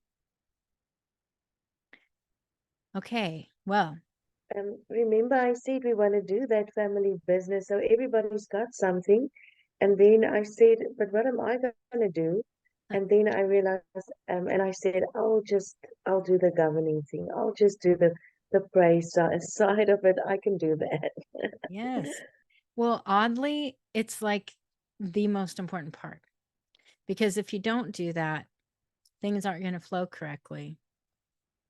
Okay, well. Remember, I said we want to do that family business, so everybody's got something. And then I said, but what am I going to do? And then I realized, and I said, I'll do the governing thing. I'll just do the praise side of it. I can do that. Yes. Well, oddly, it's like the most important part, because if you don't do that, things aren't going to flow correctly.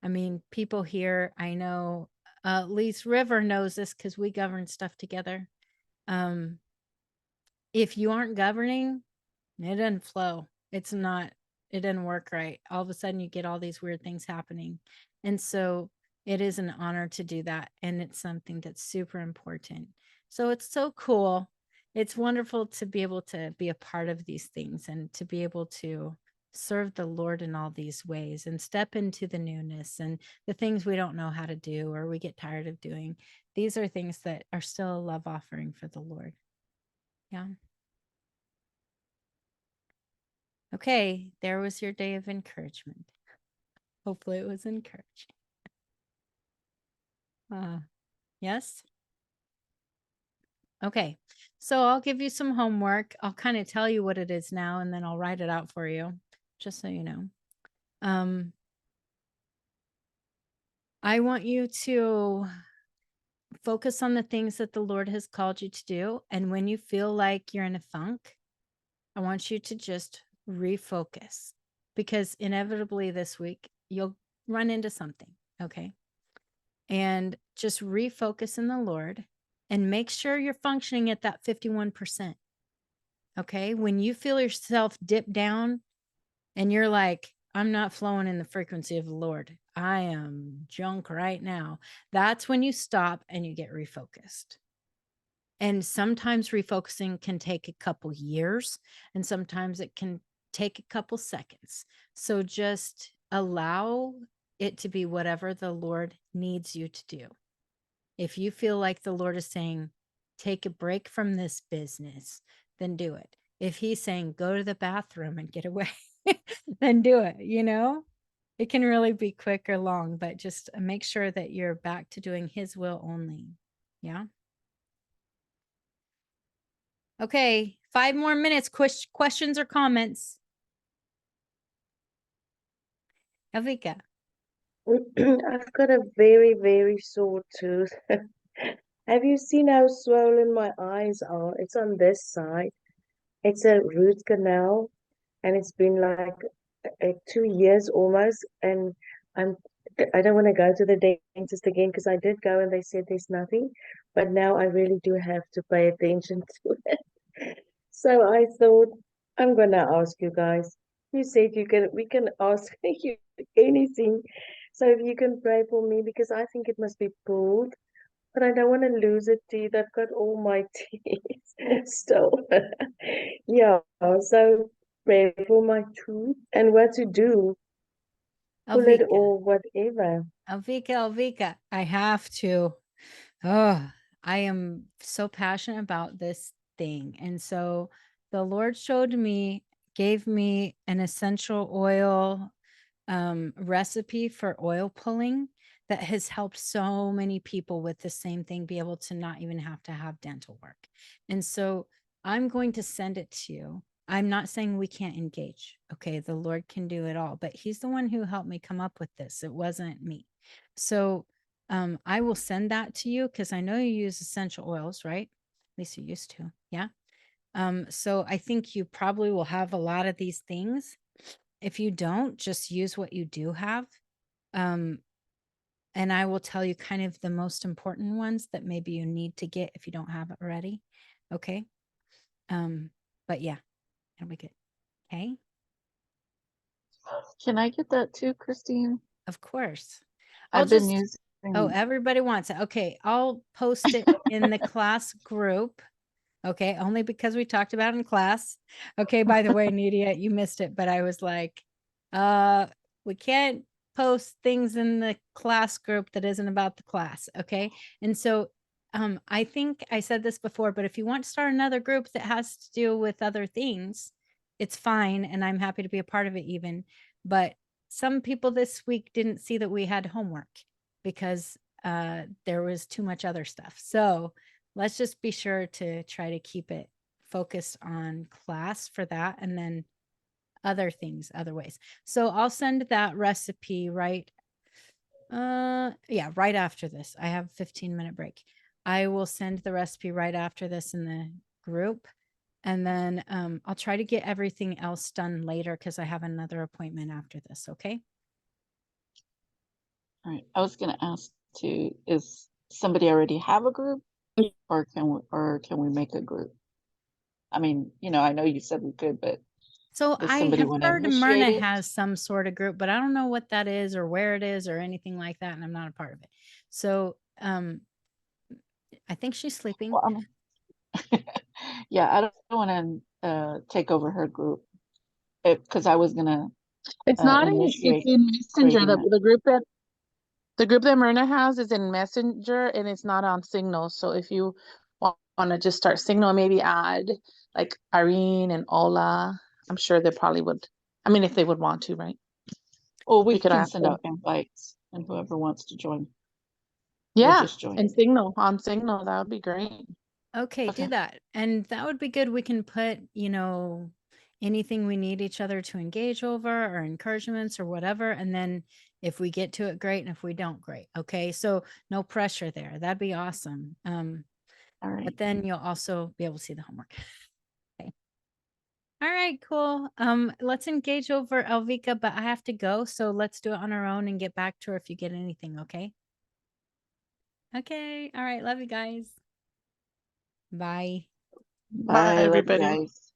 I mean, people here, I know, Lise River knows this because we govern stuff together. If you aren't governing, it doesn't flow. It's not it didn't work right. All of a sudden you get all these weird things happening. And so it is an honor to do that. And it's something that's super important. So it's so cool. It's wonderful to be able to be a part of these things and to be able to serve the Lord in all these ways and step into the newness and the things we don't know how to do or we get tired of doing. These are things that are still a love offering for the Lord. Yeah. Okay, there was your day of encouragement. Hopefully it was encouraging. Yes? Okay, so I'll give you some homework. I'll kind of tell you what it is now, and then I'll write it out for you, just so you know. I want you to focus on the things that the Lord has called you to do. And when you feel like you're in a funk, I want you to just refocus, because inevitably this week you'll run into something. Okay. And just refocus in the Lord and make sure you're functioning at that 51%. Okay. When you feel yourself dip down and you're like, I'm not flowing in the frequency of the Lord, I am junk right now, that's when you stop and you get refocused. And sometimes refocusing can take a couple years, and sometimes it can take a couple seconds. So just allow it to be whatever the Lord needs you to do. If you feel like the Lord is saying, take a break from this business, then do it. If he's saying, go to the bathroom and get away, then do it. You know, it can really be quick or long, but just make sure that you're back to doing his will only. Yeah. Okay, 5 more minutes. Questions or comments? Elvika. I've got a very, very sore tooth. Have you seen how swollen my eyes are? It's on this side. It's a root canal, and it's been like 2 years almost. And I'm, I don't want to go to the dentist again because I did go and they said there's nothing. But now I really do have to pay attention to it. So I thought I'm gonna ask you guys. You said we can ask you anything. So if you can pray for me because I think it must be pulled, but I don't want to lose a teeth. I've got all my teeth still. Yeah, so pray for my tooth and what to do, pull it Elvika. or whatever. Elvika, I have to. Oh, I am so passionate about this thing. And so the Lord gave me an essential oil recipe for oil pulling that has helped so many people with the same thing be able to not even have to have dental work. And so I'm going to send it to you. I'm not saying we can't engage. Okay. The Lord can do it all, but he's the one who helped me come up with this. It wasn't me. So I will send that to you because I know you use essential oils, right? At least you used to. Yeah. So I think you probably will have a lot of these things. If you don't, just use what you do have. And I will tell you kind of the most important ones that maybe you need to get if you don't have it already. Okay. But yeah, it'll be good. Okay. Can I get that too, Christine? Of course. I've been using. Oh, everybody wants it. Okay. I'll post it in the class group. Okay. Only because we talked about it in class. Okay. By the way, Nidia, you missed it, but I was like, we can't post things in the class group that isn't about the class. Okay. And so I think I said this before, but if you want to start another group that has to do with other things, it's fine. And I'm happy to be a part of it even. But some people this week didn't see that we had homework because there was too much other stuff. So let's just be sure to try to keep it focused on class for that. And then other things, other ways. So I'll send that recipe right. Right after this. I have a 15-minute break. I will send the recipe right after this in the group. And then I'll try to get everything else done later because I have another appointment after this. Okay. All right. I was going to ask too, is somebody already have a group or can we make a group? I mean, I know you said we could, but So Does I somebody have want to heard initiate Myrna it? has some sort of group, but I don't know what that is or where it is or anything like that, and I'm not a part of it. So I think she's sleeping. Well, yeah, I don't want to take over her group because I was gonna It's not in, it's initiate in Messenger. creating it. The group that Myrna has is in Messenger and it's not on Signal. So if you want to just start Signal, maybe add like Irene and Ola. I'm sure they probably would. I mean, if they would want to, right? Or we We could can ask send them. out invites and whoever wants to join will Yeah, just join. and Signal on Signal, that would be great. Okay, Okay. do that. And that would be good. We can put, you know, anything we need each other to engage over or encouragements or whatever. And then if we get to it, great. And if we don't, great. Okay. So no pressure there. That'd be awesome. All right. But then you'll also be able to see the homework. Okay. All right, cool. Let's engage over Elvika, but I have to go. So let's do it on our own and get back to her if you get anything. Okay. Okay. All right. Love you guys. Bye. Bye. Love you everybody. guys.